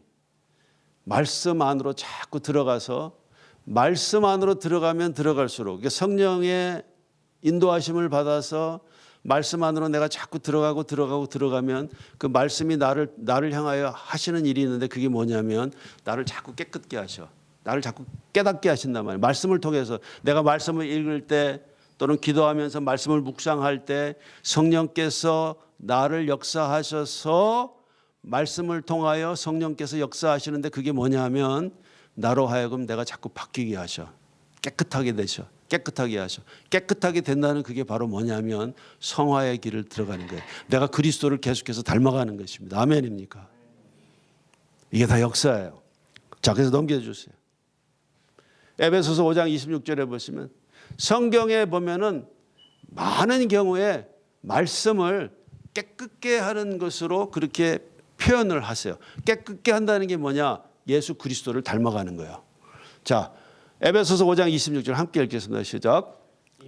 말씀 안으로 자꾸 들어가서 말씀 안으로 들어가면 들어갈수록 성령의 인도하심을 받아서 말씀 안으로 내가 자꾸 들어가면 그 말씀이 나를 향하여 하시는 일이 있는데 그게 뭐냐면 나를 자꾸 깨끗게 하셔. 나를 자꾸 깨닫게 하신단 말이에요. 말씀을 통해서 내가 말씀을 읽을 때 또는 기도하면서 말씀을 묵상할 때 성령께서 나를 역사하셔서 말씀을 통하여 성령께서 역사하시는데 그게 뭐냐 하면 나로 하여금 내가 자꾸 바뀌게 하셔. 깨끗하게 되셔. 깨끗하게 하셔. 깨끗하게 된다는 그게 바로 뭐냐면 성화의 길을 들어가는 거예요. 내가 그리스도를 계속해서 닮아가는 것입니다. 아멘입니까? 이게 다 역사예요. 자, 그래서 넘겨주세요. 에베소서 5장 26절에 보시면 성경에 보면은 많은 경우에 말씀을 깨끗게 하는 것으로 그렇게 표현을 하세요. 깨끗게 한다는 게 뭐냐? 예수 그리스도를 닮아가는 거예요. 자, 에베소서 5장 26절 함께 읽겠습니다. 시작.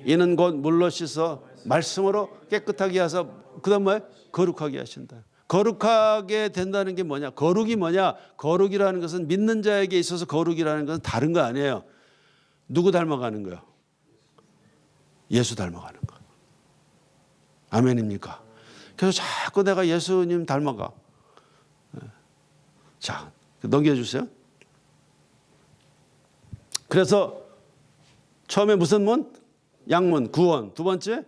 이는 곧 물로 씻어 말씀으로 깨끗하게 하사 그다음 뭐예요? 거룩하게 하신다. 거룩하게 된다는 게 뭐냐? 거룩이 뭐냐? 거룩이라는 것은 믿는 자에게 있어서 거룩이라는 것은 다른 거 아니에요. 누구 닮아가는 거예요? 예수 닮아가는 거. 아멘입니까? 그래서 자꾸 내가 예수님 닮아가. 자, 넘겨주세요. 그래서 처음에 무슨 문? 양문, 구원. 두 번째?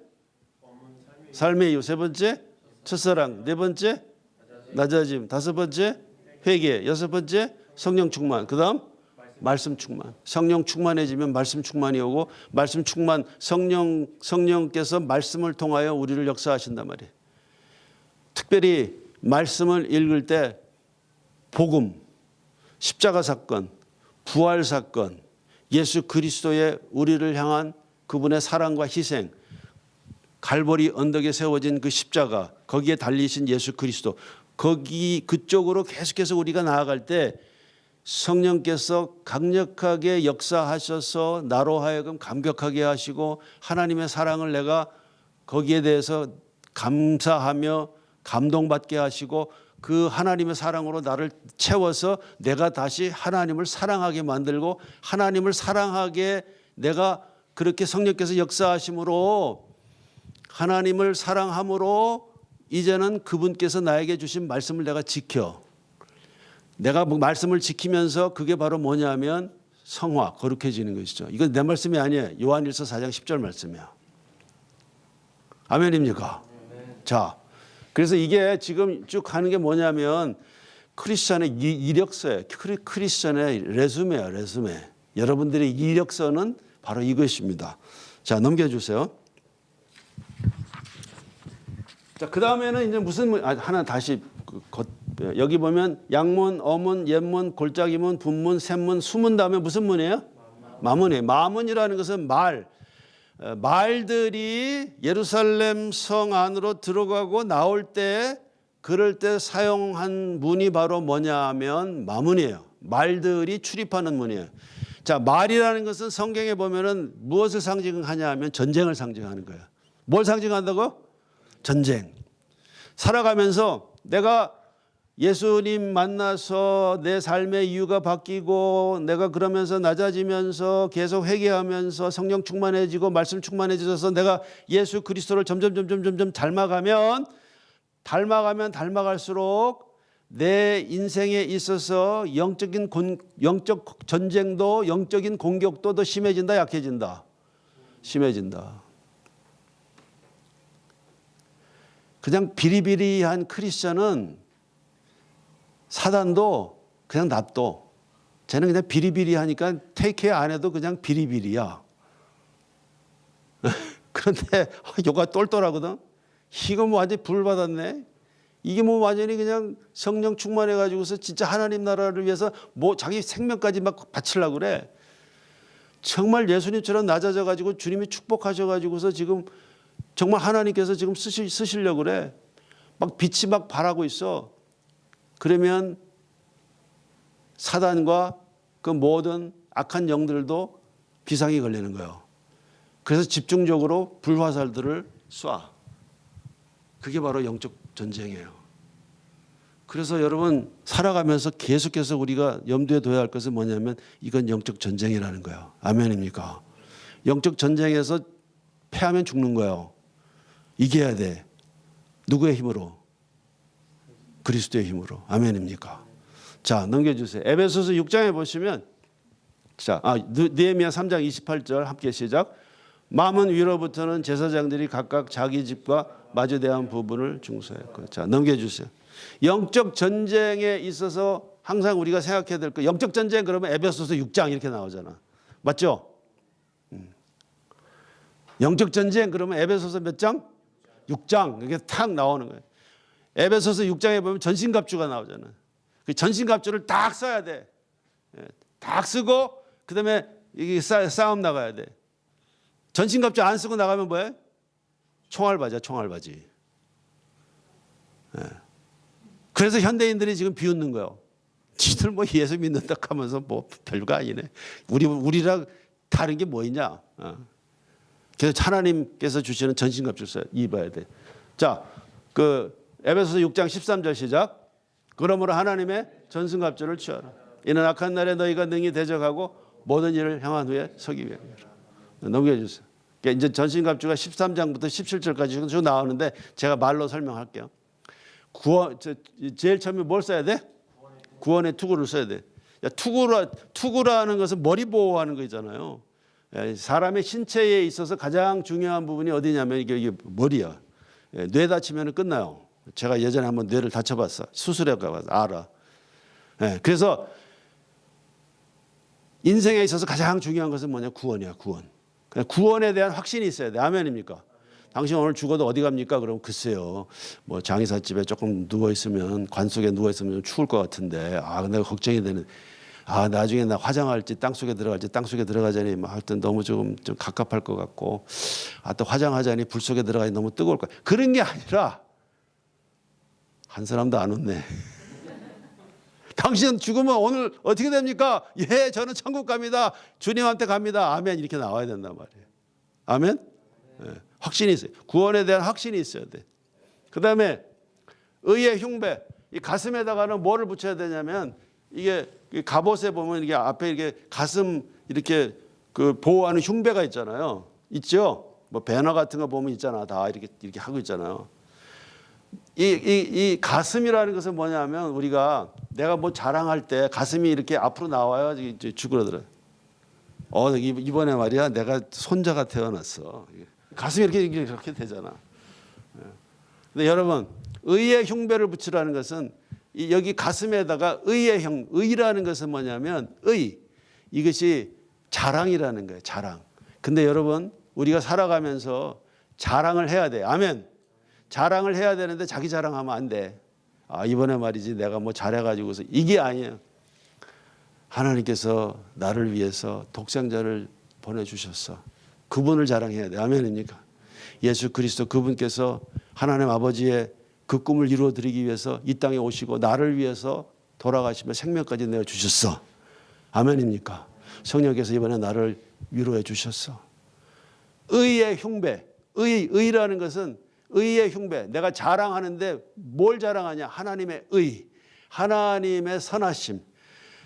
삶의 이유. 세 번째? 첫사랑. 네 번째? 낮아짐. 다섯 번째? 회개. 여섯 번째? 성령 충만. 그 다음? 말씀 충만. 성령 충만해지면 말씀 충만이 오고 말씀 충만 성령께서 말씀을 통하여 우리를 역사하신단 말이에요. 특별히 말씀을 읽을 때 복음, 십자가 사건, 부활 사건, 예수 그리스도의 우리를 향한 그분의 사랑과 희생, 갈보리 언덕에 세워진 그 십자가, 거기에 달리신 예수 그리스도, 그쪽으로 계속해서 우리가 나아갈 때 성령께서 강력하게 역사하셔서 나로 하여금 감격하게 하시고 하나님의 사랑을 내가 거기에 대해서 감사하며 감동받게 하시고 그 하나님의 사랑으로 나를 채워서 내가 다시 하나님을 사랑하게 만들고 하나님을 사랑하게 내가 그렇게 성령께서 역사하심으로 하나님을 사랑함으로 이제는 그분께서 나에게 주신 말씀을 내가 지켜. 내가 말씀을 지키면서 그게 바로 뭐냐면 성화, 거룩해지는 것이죠. 이건 내 말씀이 아니에요. 요한일서 4장 10절 말씀이야. 아멘입니까? 자, 그래서 이게 지금 쭉 가는 게 뭐냐면 크리스천의 이력서예요. 크리스천의 레sume예요. 레sume. 여러분들의 이력서는 바로 이것입니다. 자, 넘겨주세요. 자, 그 다음에는 이제 무슨 하나 다시 여기 보면 양문, 어문, 옛문, 골짜기문, 분문, 샘문, 수문 다음에 무슨 문이에요? 마문이에요. 마문이라는 것은 말들이 예루살렘 성 안으로 들어가고 나올 때 그럴 때 사용한 문이 바로 뭐냐 하면 마문이에요. 말들이 출입하는 문이에요. 자, 말이라는 것은 성경에 보면은 무엇을 상징하냐 하면 전쟁을 상징하는 거예요. 뭘 상징한다고? 전쟁. 살아가면서 내가 예수님 만나서 내 삶의 이유가 바뀌고 내가 그러면서 낮아지면서 계속 회개하면서 성령 충만해지고 말씀 충만해져서 내가 예수 그리스도를 점점 닮아가면 닮아갈수록 내 인생에 있어서 영적 전쟁도 영적인 공격도 더 심해진다, 약해진다? 심해진다. 그냥 비리비리한 크리스천은 사단도 그냥 놔둬. 쟤는 그냥 비리비리하니까 테이크케어 안 해도 그냥 비리비리야. 그런데 요가 똘똘하거든. 이거 뭐 완전히 불 받았네. 이게 뭐 완전히 그냥 성령 충만해 가지고서 진짜 하나님 나라를 위해서 뭐 자기 생명까지 막 바치려고 그래. 정말 예수님처럼 낮아져 가지고 주님이 축복하셔 가지고서 지금 정말 하나님께서 지금 쓰시려고 그래. 막 빛이 막 발하고 있어. 그러면 사단과 그 모든 악한 영들도 비상이 걸리는 거예요. 그래서 집중적으로 불화살들을 쏴. 그게 바로 영적 전쟁이에요. 그래서 여러분 살아가면서 계속해서 우리가 염두에 둬야 할 것은 뭐냐면 이건 영적 전쟁이라는 거예요. 아멘입니까? 영적 전쟁에서 패하면 죽는 거예요. 이겨야 돼. 누구의 힘으로? 그리스도의 힘으로. 아멘입니까? 자, 넘겨주세요. 에베소서 6장에 보시면 느헤미야 3장 28절 함께 시작. 마문 위로부터는 제사장들이 각각 자기 집과 마주 대한 부분을 중수했고. 자, 넘겨주세요. 영적 전쟁에 있어서 항상 우리가 생각해야 될 거. 영적 전쟁 그러면 에베소서 6장 이렇게 나오잖아. 맞죠? 영적 전쟁 그러면 에베소서 몇 장? 6장. 이게 탁 나오는 거예요. 에베소서 6장에 보면 전신갑주가 나오잖아. 그 전신갑주를 딱 써야 돼. 딱 쓰고 그다음에 이게 싸움 나가야 돼. 전신갑주 안 쓰고 나가면 뭐해? 총알바지야, 총알바지. 그래서 현대인들이 지금 비웃는 거예요. 지들 뭐 예수 믿는다 하면서 뭐 별거 아니네. 우리랑 다른 게 뭐 있냐? 그래서 하나님께서 주시는 전신갑주를 입어야 돼. 자, 에베소서 6장 13절 시작. 그러므로 하나님의 전신갑주를 취하라. 이는 악한 날에 너희가 능히 대적하고 모든 일을 향한 후에 서기 위함이라. 넘겨주세요. 그러니까 이제 전신갑주가 13장부터 17절까지 쭉 나오는데 제가 말로 설명할게요. 제일 처음에 뭘 써야 돼? 구원의 투구를 써야 돼. 투구라는 것은 머리 보호하는 거잖아요. 사람의 신체에 있어서 가장 중요한 부분이 어디냐면 이게 머리야. 뇌 다치면 끝나요. 제가 예전에 한번 뇌를 다쳐봤어. 수술해 가서 알아. 그래서 인생에 있어서 가장 중요한 것은 뭐냐? 구원이야, 구원. 그냥 구원에 대한 확신이 있어야 돼. 아멘입니까? 당신 오늘 죽어도 어디 갑니까? 그럼 글쎄요. 뭐 장의사집에 조금 누워 있으면 관 속에 누워 있으면 좀 추울 것 같은데 내가 걱정이 되는. 나중에 나 화장할지 땅 속에 들어갈지 땅 속에 들어가자니 막 하여튼 너무 좀 갑갑할 것 같고 또 화장하자니 불 속에 들어가니 너무 뜨거울 것 같고 그런 게 아니라 한 사람도 안 웃네. 당신 죽으면 오늘 어떻게 됩니까? 예, 저는 천국 갑니다. 주님한테 갑니다. 아멘. 이렇게 나와야 된단 말이에요. 아멘. 예, 확신이 있어요. 구원에 대한 확신이 있어야 돼. 그다음에 의의 흉배. 이 가슴에다가는 뭐를 붙여야 되냐면 이게 갑옷에 보면 이게 앞에 이렇게 가슴 이렇게 그 보호하는 흉배가 있잖아요. 있죠? 뭐 배너 같은 거 보면 있잖아. 다 이렇게 하고 있잖아요. 이 가슴이라는 것은 뭐냐면 우리가 내가 뭐 자랑할 때 가슴이 이렇게 앞으로 나와요. 쭈그러들어요. 이번에 말이야 내가 손자가 태어났어. 가슴이 이렇게 되잖아. 근데 여러분 의의 흉배를 붙이라는 것은 여기 가슴에다가 의라는 것은 뭐냐면 이것이 자랑이라는 거예요. 자랑. 근데 여러분 우리가 살아가면서 자랑을 해야 돼. 아멘. 자랑을 해야 되는데 자기 자랑하면 안 돼. 이번에 말이지 내가 뭐 잘해가지고서 이게 아니에요. 하나님께서 나를 위해서 독생자를 보내주셨어. 그분을 자랑해야 돼. 아멘입니까? 예수 그리스도 그분께서 하나님 아버지의 그 꿈을 이루어드리기 위해서 이 땅에 오시고 나를 위해서 돌아가시며 생명까지 내어주셨어. 아멘입니까? 성령께서 이번에 나를 위로해 주셨어. 의의 흉배. 의라는 것은 의의 흉배. 내가 자랑하는데 뭘 자랑하냐? 하나님의 의. 하나님의 선하심.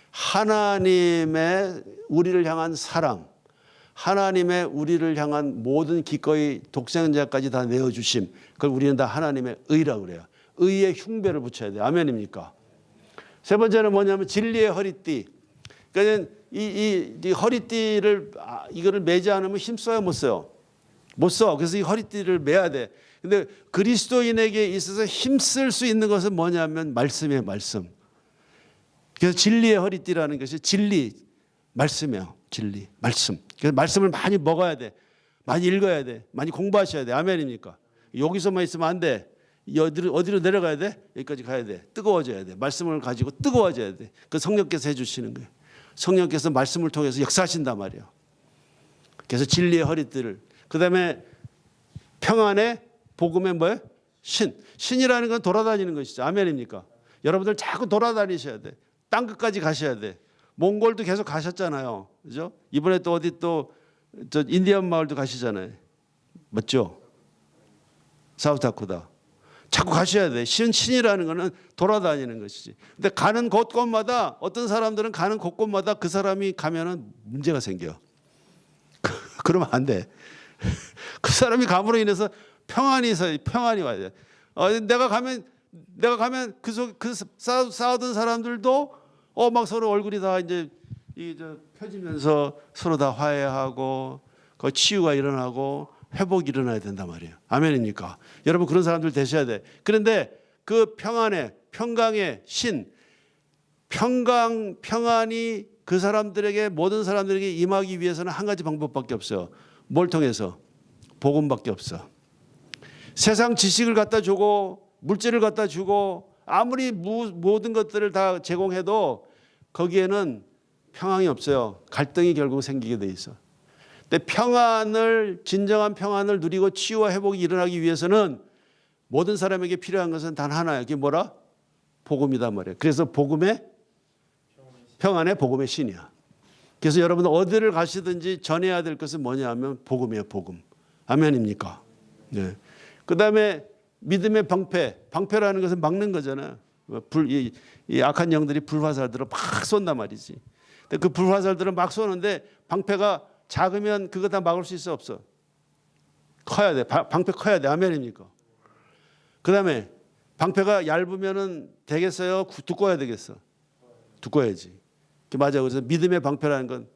하나님의 우리를 향한 사랑. 하나님의 우리를 향한 모든 기꺼이 독생자까지 다 내어주심. 그걸 우리는 다 하나님의 의라고 그래요. 의의 흉배를 붙여야 돼요. 아멘입니까? 세 번째는 뭐냐면 진리의 허리띠. 그러니까 이 허리띠를 이거를 매지 않으면 힘써요, 못 써요? 못 써. 그래서 이 허리띠를 매야 돼. 근데 그리스도인에게 있어서 힘쓸 수 있는 것은 뭐냐면 말씀이에요, 말씀. 그래서 진리의 허리띠라는 것이 진리, 말씀이에요. 진리, 말씀. 그래서 말씀을 많이 먹어야 돼. 많이 읽어야 돼. 많이 공부하셔야 돼. 아멘입니까? 여기서만 있으면 안 돼. 어디로 내려가야 돼? 여기까지 가야 돼. 뜨거워져야 돼. 말씀을 가지고 뜨거워져야 돼. 그 성령께서 해주시는 거예요. 성령께서 말씀을 통해서 역사하신단 말이에요. 그래서 진리의 허리띠를. 그 다음에 평안의 복음의 뭐예요? 신이라는 건 돌아다니는 것이죠. 아멘입니까? 여러분들 자꾸 돌아다니셔야 돼. 땅 끝까지 가셔야 돼. 몽골도 계속 가셨잖아요. 그죠? 이번에 또 어디 또 저 인디언 마을도 가시잖아요. 맞죠? 사우다코다. 자꾸 가셔야 돼. 신이라는 거는 돌아다니는 것이지. 근데 가는 곳곳마다 어떤 사람들은 가는 곳곳마다 그 사람이 가면은 문제가 생겨. 그러면 안 돼. 그 사람이 감으로 인해서 평안이 와야 돼. 내가 가면 싸우던 사람들도 막 서로 얼굴이 다 이제 펴지면서 서로 다 화해하고 그 치유가 일어나고 회복이 일어나야 된단 말이에요. 아멘입니까? 여러분 그런 사람들 되셔야 돼. 그런데 그 평강의 신, 평안이 그 사람들에게 모든 사람들에게 임하기 위해서는 한 가지 방법밖에 없어요. 뭘 통해서? 복음밖에 없어. 세상 지식을 갖다 주고 물질을 갖다 주고 아무리 모든 것들을 다 제공해도 거기에는 평안이 없어요. 갈등이 결국 생기게 돼 있어. 근데 진정한 평안을 누리고 치유와 회복이 일어나기 위해서는 모든 사람에게 필요한 것은 단 하나예요. 그게 뭐라? 복음이단 말이에요. 그래서 평안의 복음의 신이야. 그래서 여러분 어디를 가시든지 전해야 될 것은 뭐냐 하면 복음이에요. 복음. 아멘입니까? 네. 그 다음에 믿음의 방패라는 것은 막는 거잖아요. 이 악한 영들이 불화살들을 막 쏜단 말이지. 근데 그 불화살들을 막 쏘는데 방패가 작으면 그거 다 막을 수 있어 없어? 커야 돼. 방패 커야 돼. 아멘입니까? 그 다음에 방패가 얇으면은 되겠어요? 두꺼워야 되겠어? 두꺼워야지. 맞아. 그래서 믿음의 방패라는 건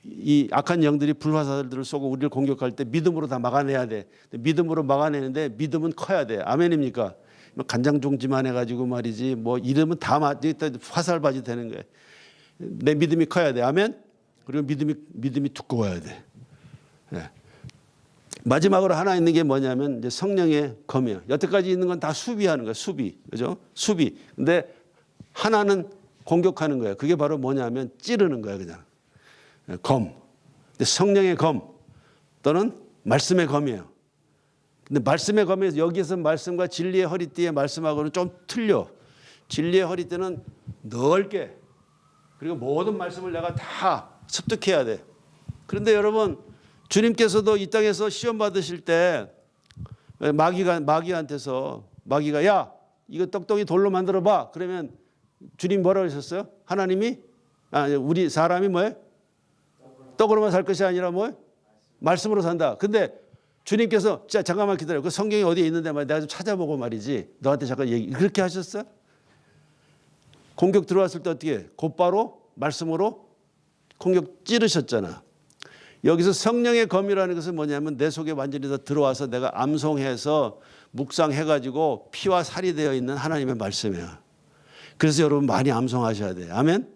이 악한 영들이 불화살들을 쏘고 우리를 공격할 때 믿음으로 다 막아내야 돼. 믿음으로 막아내는데 믿음은 커야 돼. 아멘입니까? 간장종지만 해가지고 말이지 뭐 이러면 다 화살바지 되는 거예요. 내 믿음이 커야 돼. 아멘? 그리고 믿음이 두꺼워야 돼. 예. 마지막으로 하나 있는 게 뭐냐면 이제 성령의 검이에요. 여태까지 있는 건 다 수비하는 거야. 수비. 그죠? 수비. 근데 하나는 공격하는 거야. 그게 바로 뭐냐면 찌르는 거야, 그냥. 검. 근데 성령의 검 또는 말씀의 검이에요. 근데 말씀의 검에서 여기에서 말씀과 진리의 허리띠의 말씀하고는 좀 틀려. 진리의 허리띠는 넓게 그리고 모든 말씀을 내가 다 습득해야 돼. 그런데 여러분 주님께서도 이 땅에서 시험 받으실 때 마귀한테서 마귀가 야 이거 떡덩이 돌로 만들어 봐. 그러면 주님 뭐라고 하셨어요? 하나님이 우리 사람이 뭐예요? 떡으로만 살 것이 아니라 뭐예요? 말씀으로 산다. 근데 주님께서 자 잠깐만 기다려. 그 성경이 어디에 있는데 말이야. 내가 좀 찾아보고 말이지. 너한테 잠깐 얘기 그렇게 하셨어요? 공격 들어왔을 때 어떻게 해? 곧바로 말씀으로 공격 찌르셨잖아. 여기서 성령의 검이라는 것은 뭐냐면 내 속에 완전히 다 들어와서 내가 암송해서 묵상해가지고 피와 살이 되어 있는 하나님의 말씀이야. 그래서 여러분 많이 암송하셔야 돼. 아멘?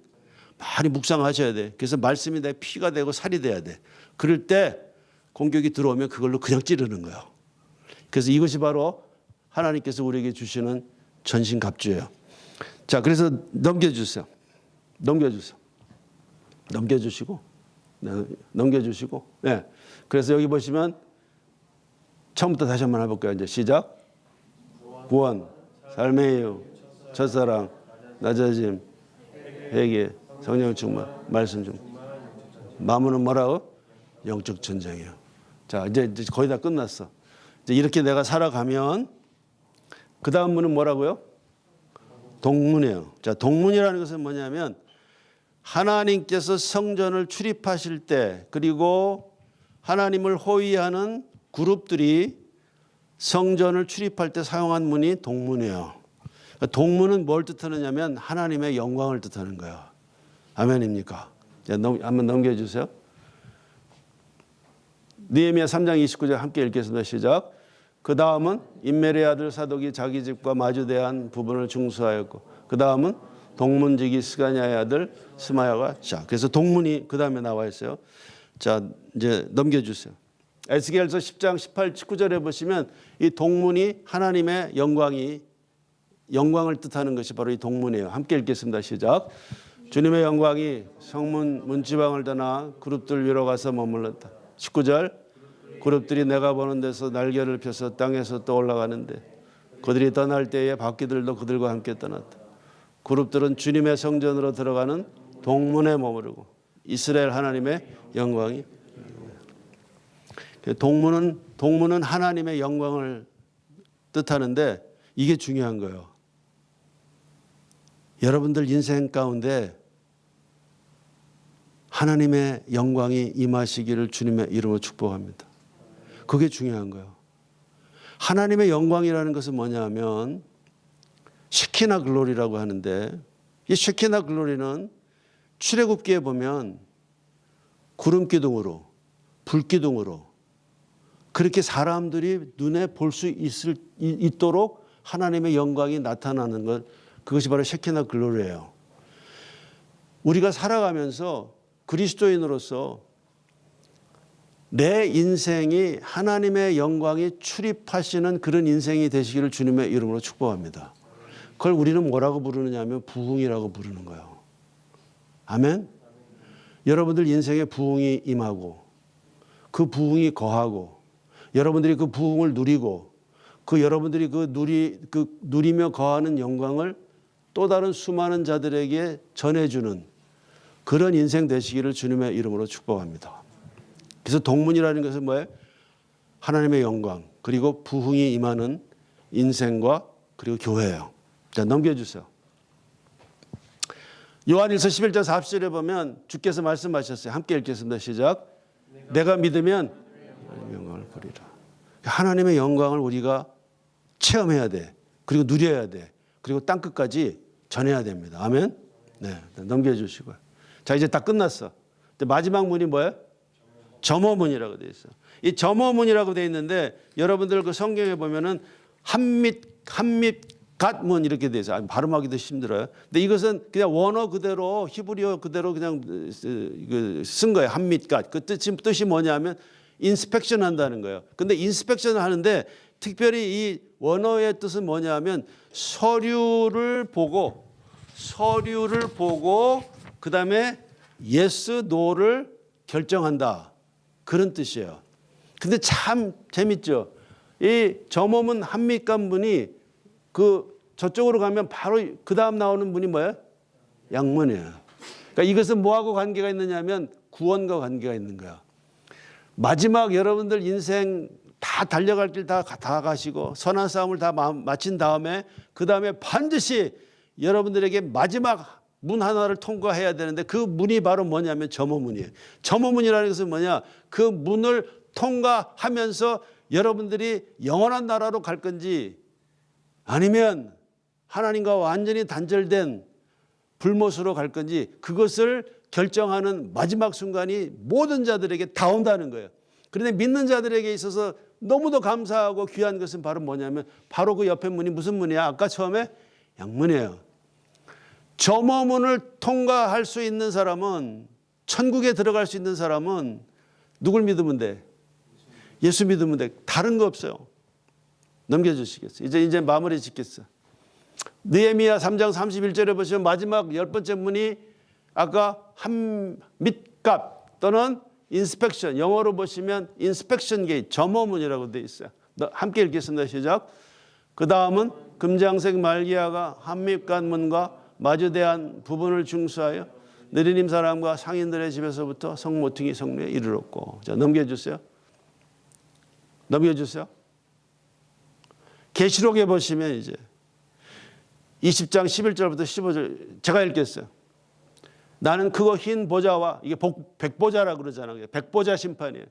많이 묵상하셔야 돼. 그래서 말씀이 내 피가 되고 살이 돼야 돼. 그럴 때 공격이 들어오면 그걸로 그냥 찌르는 거예요. 그래서 이것이 바로 하나님께서 우리에게 주시는 전신갑주예요. 자, 그래서 넘겨주세요. 넘겨주시고. 네. 그래서 여기 보시면 처음부터 다시 한번 해볼까요? 이제 시작. 구원, 삶의 이유, 첫사랑, 낮아짐, 회개, 성령 충만, 말씀 중. 마무는 뭐라고? 영적 전쟁이에요. 자, 이제 거의 다 끝났어. 이제 이렇게 내가 살아가면 그 다음 문은 뭐라고요? 동문이에요. 자, 동문이라는 것은 뭐냐면 하나님께서 성전을 출입하실 때 그리고 하나님을 호위하는 그룹들이 성전을 출입할 때 사용한 문이 동문이에요. 동문은 뭘 뜻하느냐면 하나님의 영광을 뜻하는 거예요. 아멘입니까? 자, 한번 넘겨주세요. 느헤미야 3장 29절 함께 읽겠습니다. 시작. 그 다음은 임멜의 아들 사독이 자기 집과 마주대한 부분을 중수하였고 그 다음은 동문지기 스가냐의 아들 스마야가 자 그래서 동문이 그 다음에 나와 있어요. 자 이제 넘겨주세요. 에스겔서 10장 18, 19절에 보시면 이 동문이 하나님의 영광을 뜻하는 것이 바로 이 동문이에요. 함께 읽겠습니다. 시작. 주님의 영광이 성문 문지방을 떠나 그룹들 위로 가서 머물렀다. 19절 그룹들이 내가 보는 데서 날개를 펴서 땅에서 떠올라가는데 그들이 떠날 때에 바퀴들도 그들과 함께 떠났다. 그룹들은 주님의 성전으로 들어가는 동문에 머무르고 이스라엘 하나님의 영광이 동문은 하나님의 영광을 뜻하는데 이게 중요한 거예요. 여러분들 인생 가운데 하나님의 영광이 임하시기를 주님의 이름으로 축복합니다. 그게 중요한 거예요. 하나님의 영광이라는 것은 뭐냐면 쉐키나 글로리라고 하는데 이 쉐키나 글로리는 출애굽기에 보면 구름 기둥으로 불 기둥으로 그렇게 사람들이 눈에 볼 수 있도록 하나님의 영광이 나타나는 것 그것이 바로 쉐키나 글로리예요. 우리가 살아가면서 그리스도인으로서 내 인생이 하나님의 영광이 출입하시는 그런 인생이 되시기를 주님의 이름으로 축복합니다. 그걸 우리는 뭐라고 부르느냐 하면 부흥이라고 부르는 거예요. 아멘? 여러분들 인생에 부흥이 임하고 그 부흥이 거하고 여러분들이 그 부흥을 누리고 그 여러분들이 누리며 거하는 영광을 또 다른 수많은 자들에게 전해주는 그런 인생 되시기를 주님의 이름으로 축복합니다. 그래서 동문이라는 것은 뭐예요? 하나님의 영광 그리고 부흥이 임하는 인생과 그리고 교회예요. 자 넘겨주세요. 요한일서 11장 40절에 보면 주께서 말씀하셨어요. 함께 읽겠습니다. 시작. 내가 믿으면 영광을 보리라. 하나님의 영광을 우리가 체험해야 돼. 그리고 누려야 돼. 그리고 땅끝까지 전해야 됩니다. 아멘. 네, 넘겨주시고요. 자 이제 다 끝났어. 마지막 문이 뭐예요? 점호문이라고 되어 있어요. 이 점호문이라고 되어 있는데 여러분들 그 성경에 보면은 한밑 갓문 이렇게 돼 있어요. 발음하기도 힘들어요. 근데 이것은 그냥 원어 그대로 히브리어 그대로 그냥 쓴 거예요. 한밋갓. 그 뜻이 뭐냐면 인스펙션 한다는 거예요. 근데 인스펙션을 하는데 특별히 이 원어의 뜻은 뭐냐면 서류를 보고 그다음에 yes, no를 결정한다. 그런 뜻이에요. 근데 참 재밌죠. 이 점호문 한밋갓 문이 그 저쪽으로 가면 바로 그 다음 나오는 문이 뭐예요? 양문이에요. 그러니까 이것은 뭐하고 관계가 있느냐면 구원과 관계가 있는 거야. 마지막 여러분들 인생 다 달려갈 길 다 가시고 선한 싸움을 다 마친 다음에 그 다음에 반드시 여러분들에게 마지막 문 하나를 통과해야 되는데 그 문이 바로 뭐냐면 점호문이에요. 점호문이라는 것은 뭐냐? 그 문을 통과하면서 여러분들이 영원한 나라로 갈 건지 아니면 하나님과 완전히 단절된 불못으로 갈 건지 그것을 결정하는 마지막 순간이 모든 자들에게 다 온다는 거예요. 그런데 믿는 자들에게 있어서 너무도 감사하고 귀한 것은 바로 뭐냐면 바로 그 옆에 문이 무슨 문이야? 아까 처음에 양문이에요. 점호문을 통과할 수 있는 사람은 천국에 들어갈 수 있는 사람은 누굴 믿으면 돼? 예수 믿으면 돼. 다른 거 없어요. 넘겨주시겠어요? 이제 마무리 짓겠어. 느헤미야 3장 31절에 보시면 마지막 10번째 문이 아까 한밋갓 또는 인스펙션, 영어로 보시면 인스펙션 게이트, 점호문이라고 되어 있어요. 함께 읽겠습니다. 시작. 그 다음은 금장색 말기야가 한밋갓 문과 마주대한 부분을 중수하여 느리님 사람과 상인들의 집에서부터 성모퉁이 성루에 이르렀고. 자, 넘겨주세요. 계시록에 보시면 이제 20장 11절부터 15절 제가 읽겠어요. 나는 그거 흰 보좌와 이게 백보좌라 그러잖아요. 백보좌 심판이에요.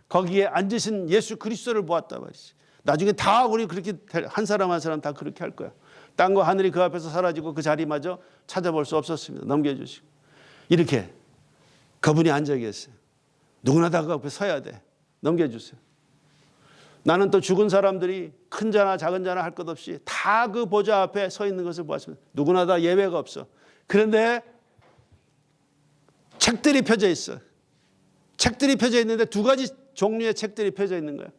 거기에 앉으신 예수 그리스도를 보았다 말이지. 나중에 다 우리 그렇게 한 사람 한 사람 다 그렇게 할 거야. 땅과 하늘이 그 앞에서 사라지고 그 자리마저 찾아볼 수 없었습니다. 넘겨주시고 이렇게 그분이 앉아 계세요. 누구나 다 그 앞에 서야 돼. 넘겨주세요. 나는 또 죽은 사람들이 큰 자나 작은 자나 할 것 없이 다 그 보좌 앞에 서 있는 것을 보았습니다. 누구나 다 예외가 없어. 그런데 책들이 펴져 있어. 책들이 펴져 있는데 두 가지 종류의 책들이 펴져 있는 거예요.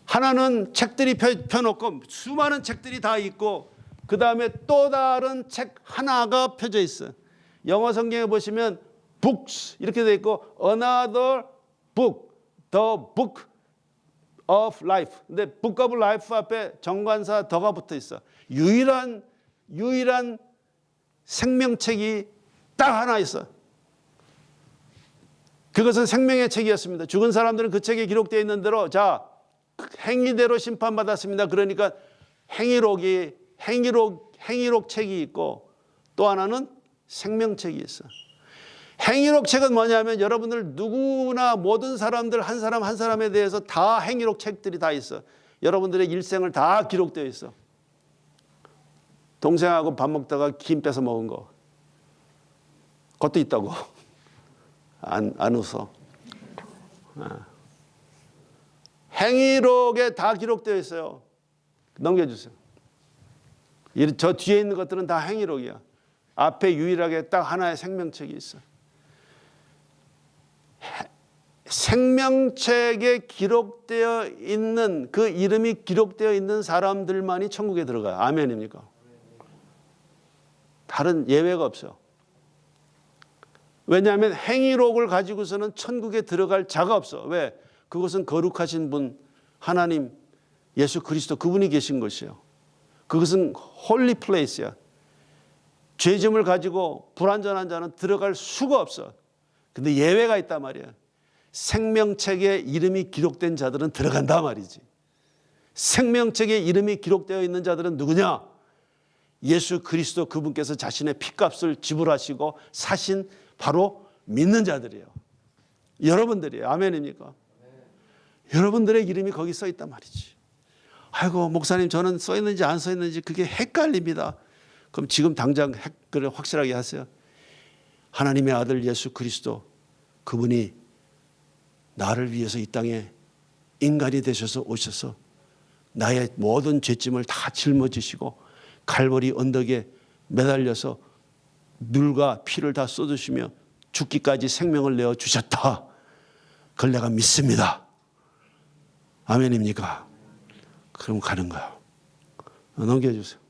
하나는 책들이 펴놓고 수많은 책들이 다 있고 그 다음에 또 다른 책 하나가 펴져 있어. 영어 성경에 보시면 books 이렇게 돼 있고 another book, the book of life. 근데 book of life 앞에 정관사 더가 붙어 있어. 유일한 생명책이 딱 하나 있어. 그것은 생명의 책이었습니다. 죽은 사람들은 그 책에 기록되어 있는 대로 자 행위대로 심판받았습니다. 그러니까 행위록 책이 있고 또 하나는 생명책이 있어. 행위록 책은 뭐냐면 여러분들 누구나 모든 사람들 한 사람 한 사람에 대해서 다 행위록 책들이 다 있어. 여러분들의 일생을 다 기록되어 있어. 동생하고 밥 먹다가 김 뺏어 먹은 거 그것도 있다고. 안 웃어. 행위록에 다 기록되어 있어요. 넘겨주세요. 저 뒤에 있는 것들은 다 행위록이야. 앞에 유일하게 딱 하나의 생명책이 있어. 생명책에 기록되어 있는 그 이름이 기록되어 있는 사람들만이 천국에 들어가요. 아멘입니까? 다른 예외가 없어요. 왜냐하면 행위록을 가지고서는 천국에 들어갈 자가 없어. 왜? 그것은 거룩하신 분 하나님 예수 그리스도 그분이 계신 것이에요. 그것은 홀리 플레이스야. 죄짐을 가지고 불완전한 자는 들어갈 수가 없어. 근데 예외가 있단 말이야. 생명책에 이름이 기록된 자들은 들어간다 말이지. 생명책에 이름이 기록되어 있는 자들은 누구냐? 예수 그리스도 그분께서 자신의 피값을 지불하시고 사신 바로 믿는 자들이에요. 여러분들이에요. 아멘입니까? 여러분들의 이름이 거기 써 있단 말이지. 아이고 목사님 저는 써 있는지 안 써 있는지 그게 헷갈립니다. 그럼 지금 당장 확실하게 하세요. 하나님의 아들 예수 그리스도 그분이 나를 위해서 이 땅에 인간이 되셔서 오셔서 나의 모든 죄짐을 다 짊어지시고 갈보리 언덕에 매달려서 물과 피를 다 쏟으시며 죽기까지 생명을 내어 주셨다. 그걸 내가 믿습니다. 아멘입니까? 그럼 가는 거야. 넘겨주세요.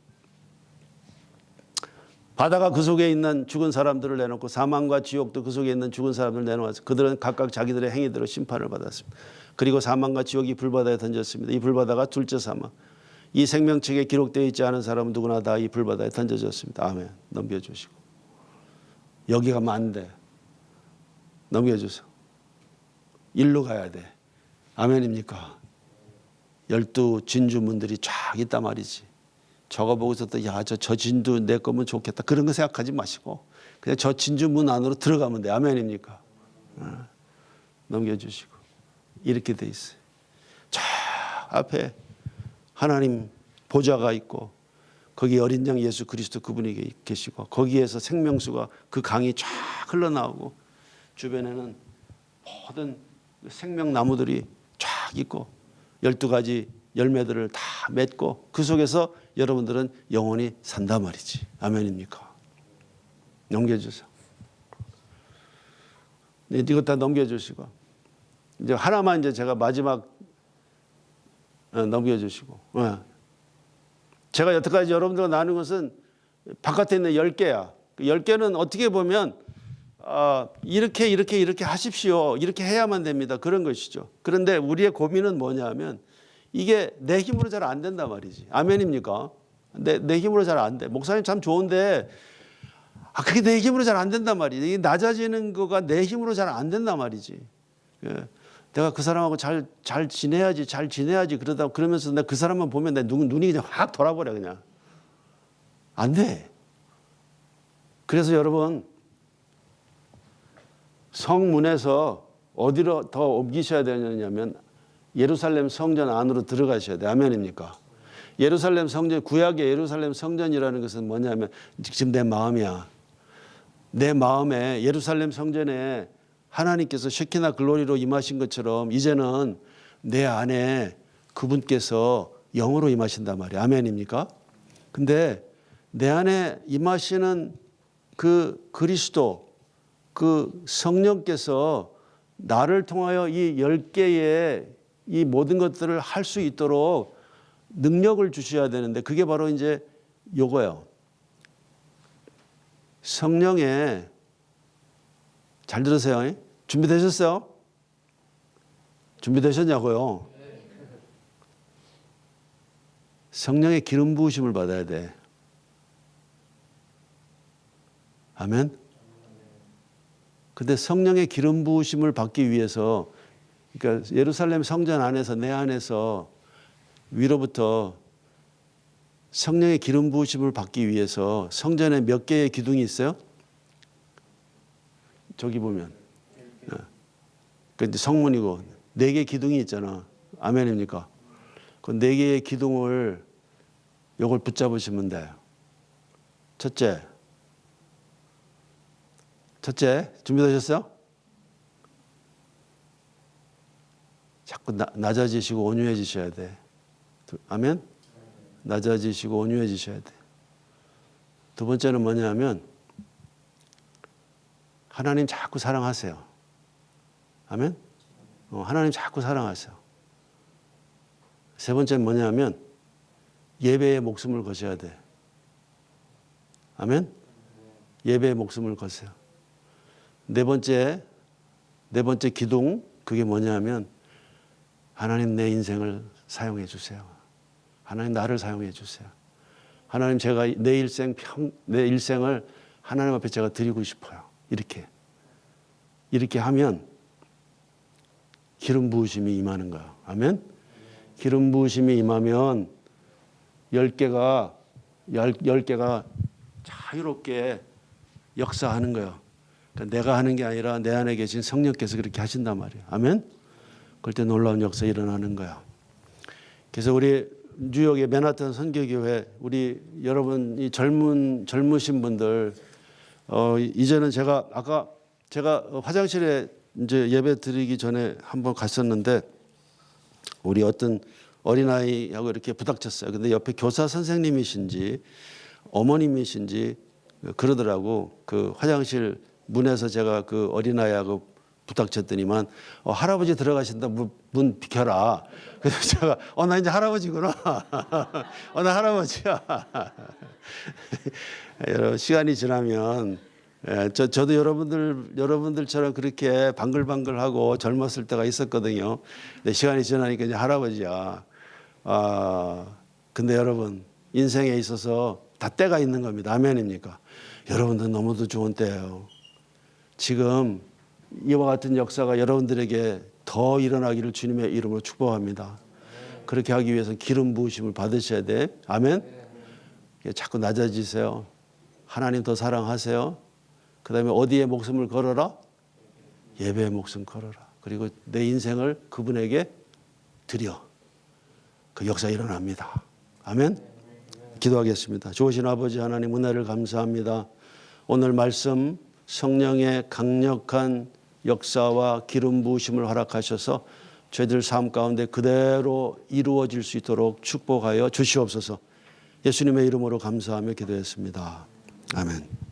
바다가 그 속에 있는 죽은 사람들을 내놓고 사망과 지옥도 그 속에 있는 죽은 사람들을 내놓아서 그들은 각각 자기들의 행위대로 심판을 받았습니다. 그리고 사망과 지옥이 불바다에 던졌습니다. 이 불바다가 둘째 사망. 이 생명책에 기록되어 있지 않은 사람은 누구나 다 이 불바다에 던져졌습니다. 아멘. 넘겨주시고. 여기 가면 안 돼. 넘겨주세요. 일로 가야 돼. 아멘입니까? 12 진주문들이 쫙 있단 말이지. 저거 보고서 또 야, 저 진주 내 거면 좋겠다. 그런 거 생각하지 마시고 그냥 저 진주문 안으로 들어가면 돼. 아멘입니까? 넘겨주시고. 이렇게 돼 있어요. 저 앞에 하나님 보좌가 있고 거기 어린 양 예수 그리스도 그분이 계시고 거기에서 생명수가 그 강이 쫙 흘러나오고 주변에는 모든 생명나무들이 쫙 있고 12가지 열매들을 다 맺고 그 속에서 여러분들은 영원히 산단 말이지. 아멘입니까? 넘겨주세요. 네, 이것 다 넘겨주시고 이제 하나만 이제 제가 마지막 넘겨주시고 제가 여태까지 여러분들과 나눈 것은 바깥에 있는 10개야. 그 10개는 어떻게 보면 이렇게 하십시오. 이렇게 해야만 됩니다. 그런 것이죠. 그런데 우리의 고민은 뭐냐면 이게 내 힘으로 잘 안 된단 말이지. 아멘입니까? 내 힘으로 잘 안 돼. 목사님 참 좋은데 그게 내 힘으로 잘 안 된단 말이지. 이게 낮아지는 거가 내 힘으로 잘 안 된단 말이지. 예. 내가 그 사람하고 잘 지내야지 그러면서 내가 그 사람만 보면 내 눈이 그냥 확 돌아버려 그냥. 안 돼. 그래서 여러분 성문에서 어디로 더 옮기셔야 되느냐면 예루살렘 성전 안으로 들어가셔야 돼. 아멘입니까? 예루살렘 성전, 구약의 예루살렘 성전이라는 것은 뭐냐면 지금 내 마음이야. 내 마음에 예루살렘 성전에 하나님께서 셰키나 글로리로 임하신 것처럼 이제는 내 안에 그분께서 영으로 임하신단 말이에요. 아멘입니까? 근데 내 안에 임하시는 그 그리스도, 그 성령께서 나를 통하여 이 10개의 이 모든 것들을 할 수 있도록 능력을 주셔야 되는데 그게 바로 이제 요거예요. 성령의 잘 들으세요. 준비되셨어요? 준비되셨냐고요? 성령의 기름 부으심을 받아야 돼. 아멘? 근데 성령의 기름 부으심을 받기 위해서 그러니까 예루살렘 성전 안에서 내 안에서 위로부터 성령의 기름 부으심을 받기 위해서 성전에 몇 개의 기둥이 있어요? 저기 보면 그 성문이고 4개의 기둥이 있잖아. 아멘입니까? 그 4개의 기둥을 요걸 붙잡으시면 돼요. 첫째 준비되셨어요? 자꾸 낮아지시고 온유해지셔야 돼. 아멘? 낮아지시고 온유해지셔야 돼. 두 번째는 뭐냐면 하나님 자꾸 사랑하세요. 아멘? 하나님 자꾸 사랑하세요. 세 번째는 뭐냐면 예배의 목숨을 거셔야 돼. 아멘? 예배의 목숨을 거세요. 네 번째 기둥 그게 뭐냐면 하나님 내 인생을 사용해 주세요. 하나님 나를 사용해 주세요. 하나님 제가 내 일생을 하나님 앞에 제가 드리고 싶어요. 이렇게 하면 기름 부으심이 임하는 거예요. 아멘? 기름 부으심이 임하면 10개가 자유롭게 역사하는 거예요. 그러니까 내가 하는 게 아니라 내 안에 계신 성령께서 그렇게 하신단 말이에요. 아멘? 그럴 때 놀라운 역사 일어나는 거야. 그래서 우리 뉴욕의 맨하탄 선교교회 우리 여러분 이 젊으신 분들 이제는 제가 화장실에 이제 예배 드리기 전에 한번 갔었는데 우리 어떤 어린아이하고 이렇게 부닥쳤어요. 근데 옆에 교사 선생님이신지 어머님이신지 그러더라고. 그 화장실 문에서 제가 그 어린아이하고 부닥쳤더니만 할아버지 들어가신다. 문 비켜라. 그래서 제가 나 이제 할아버지구나. 나 할아버지야. 여러분 시간이 지나면 저도 여러분들처럼 그렇게 방글방글하고 젊었을 때가 있었거든요. 근데 시간이 지나니까 이제 할아버지야. 근데 여러분 인생에 있어서 다 때가 있는 겁니다. 아멘입니까? 여러분들 너무도 좋은 때예요. 지금 이와 같은 역사가 여러분들에게 더 일어나기를 주님의 이름으로 축복합니다. 그렇게 하기 위해서 기름 부으심을 받으셔야 돼. 아멘. 자꾸 낮아지세요. 하나님 더 사랑하세요. 그 다음에 어디에 목숨을 걸어라? 예배의 목숨 걸어라. 그리고 내 인생을 그분에게 드려. 그 역사 일어납니다. 아멘. 기도하겠습니다. 좋으신 아버지 하나님 은혜를 감사합니다. 오늘 말씀 성령의 강력한 역사와 기름 부으심을 허락하셔서 저희들 삶 가운데 그대로 이루어질 수 있도록 축복하여 주시옵소서. 예수님의 이름으로 감사하며 기도했습니다. 아멘.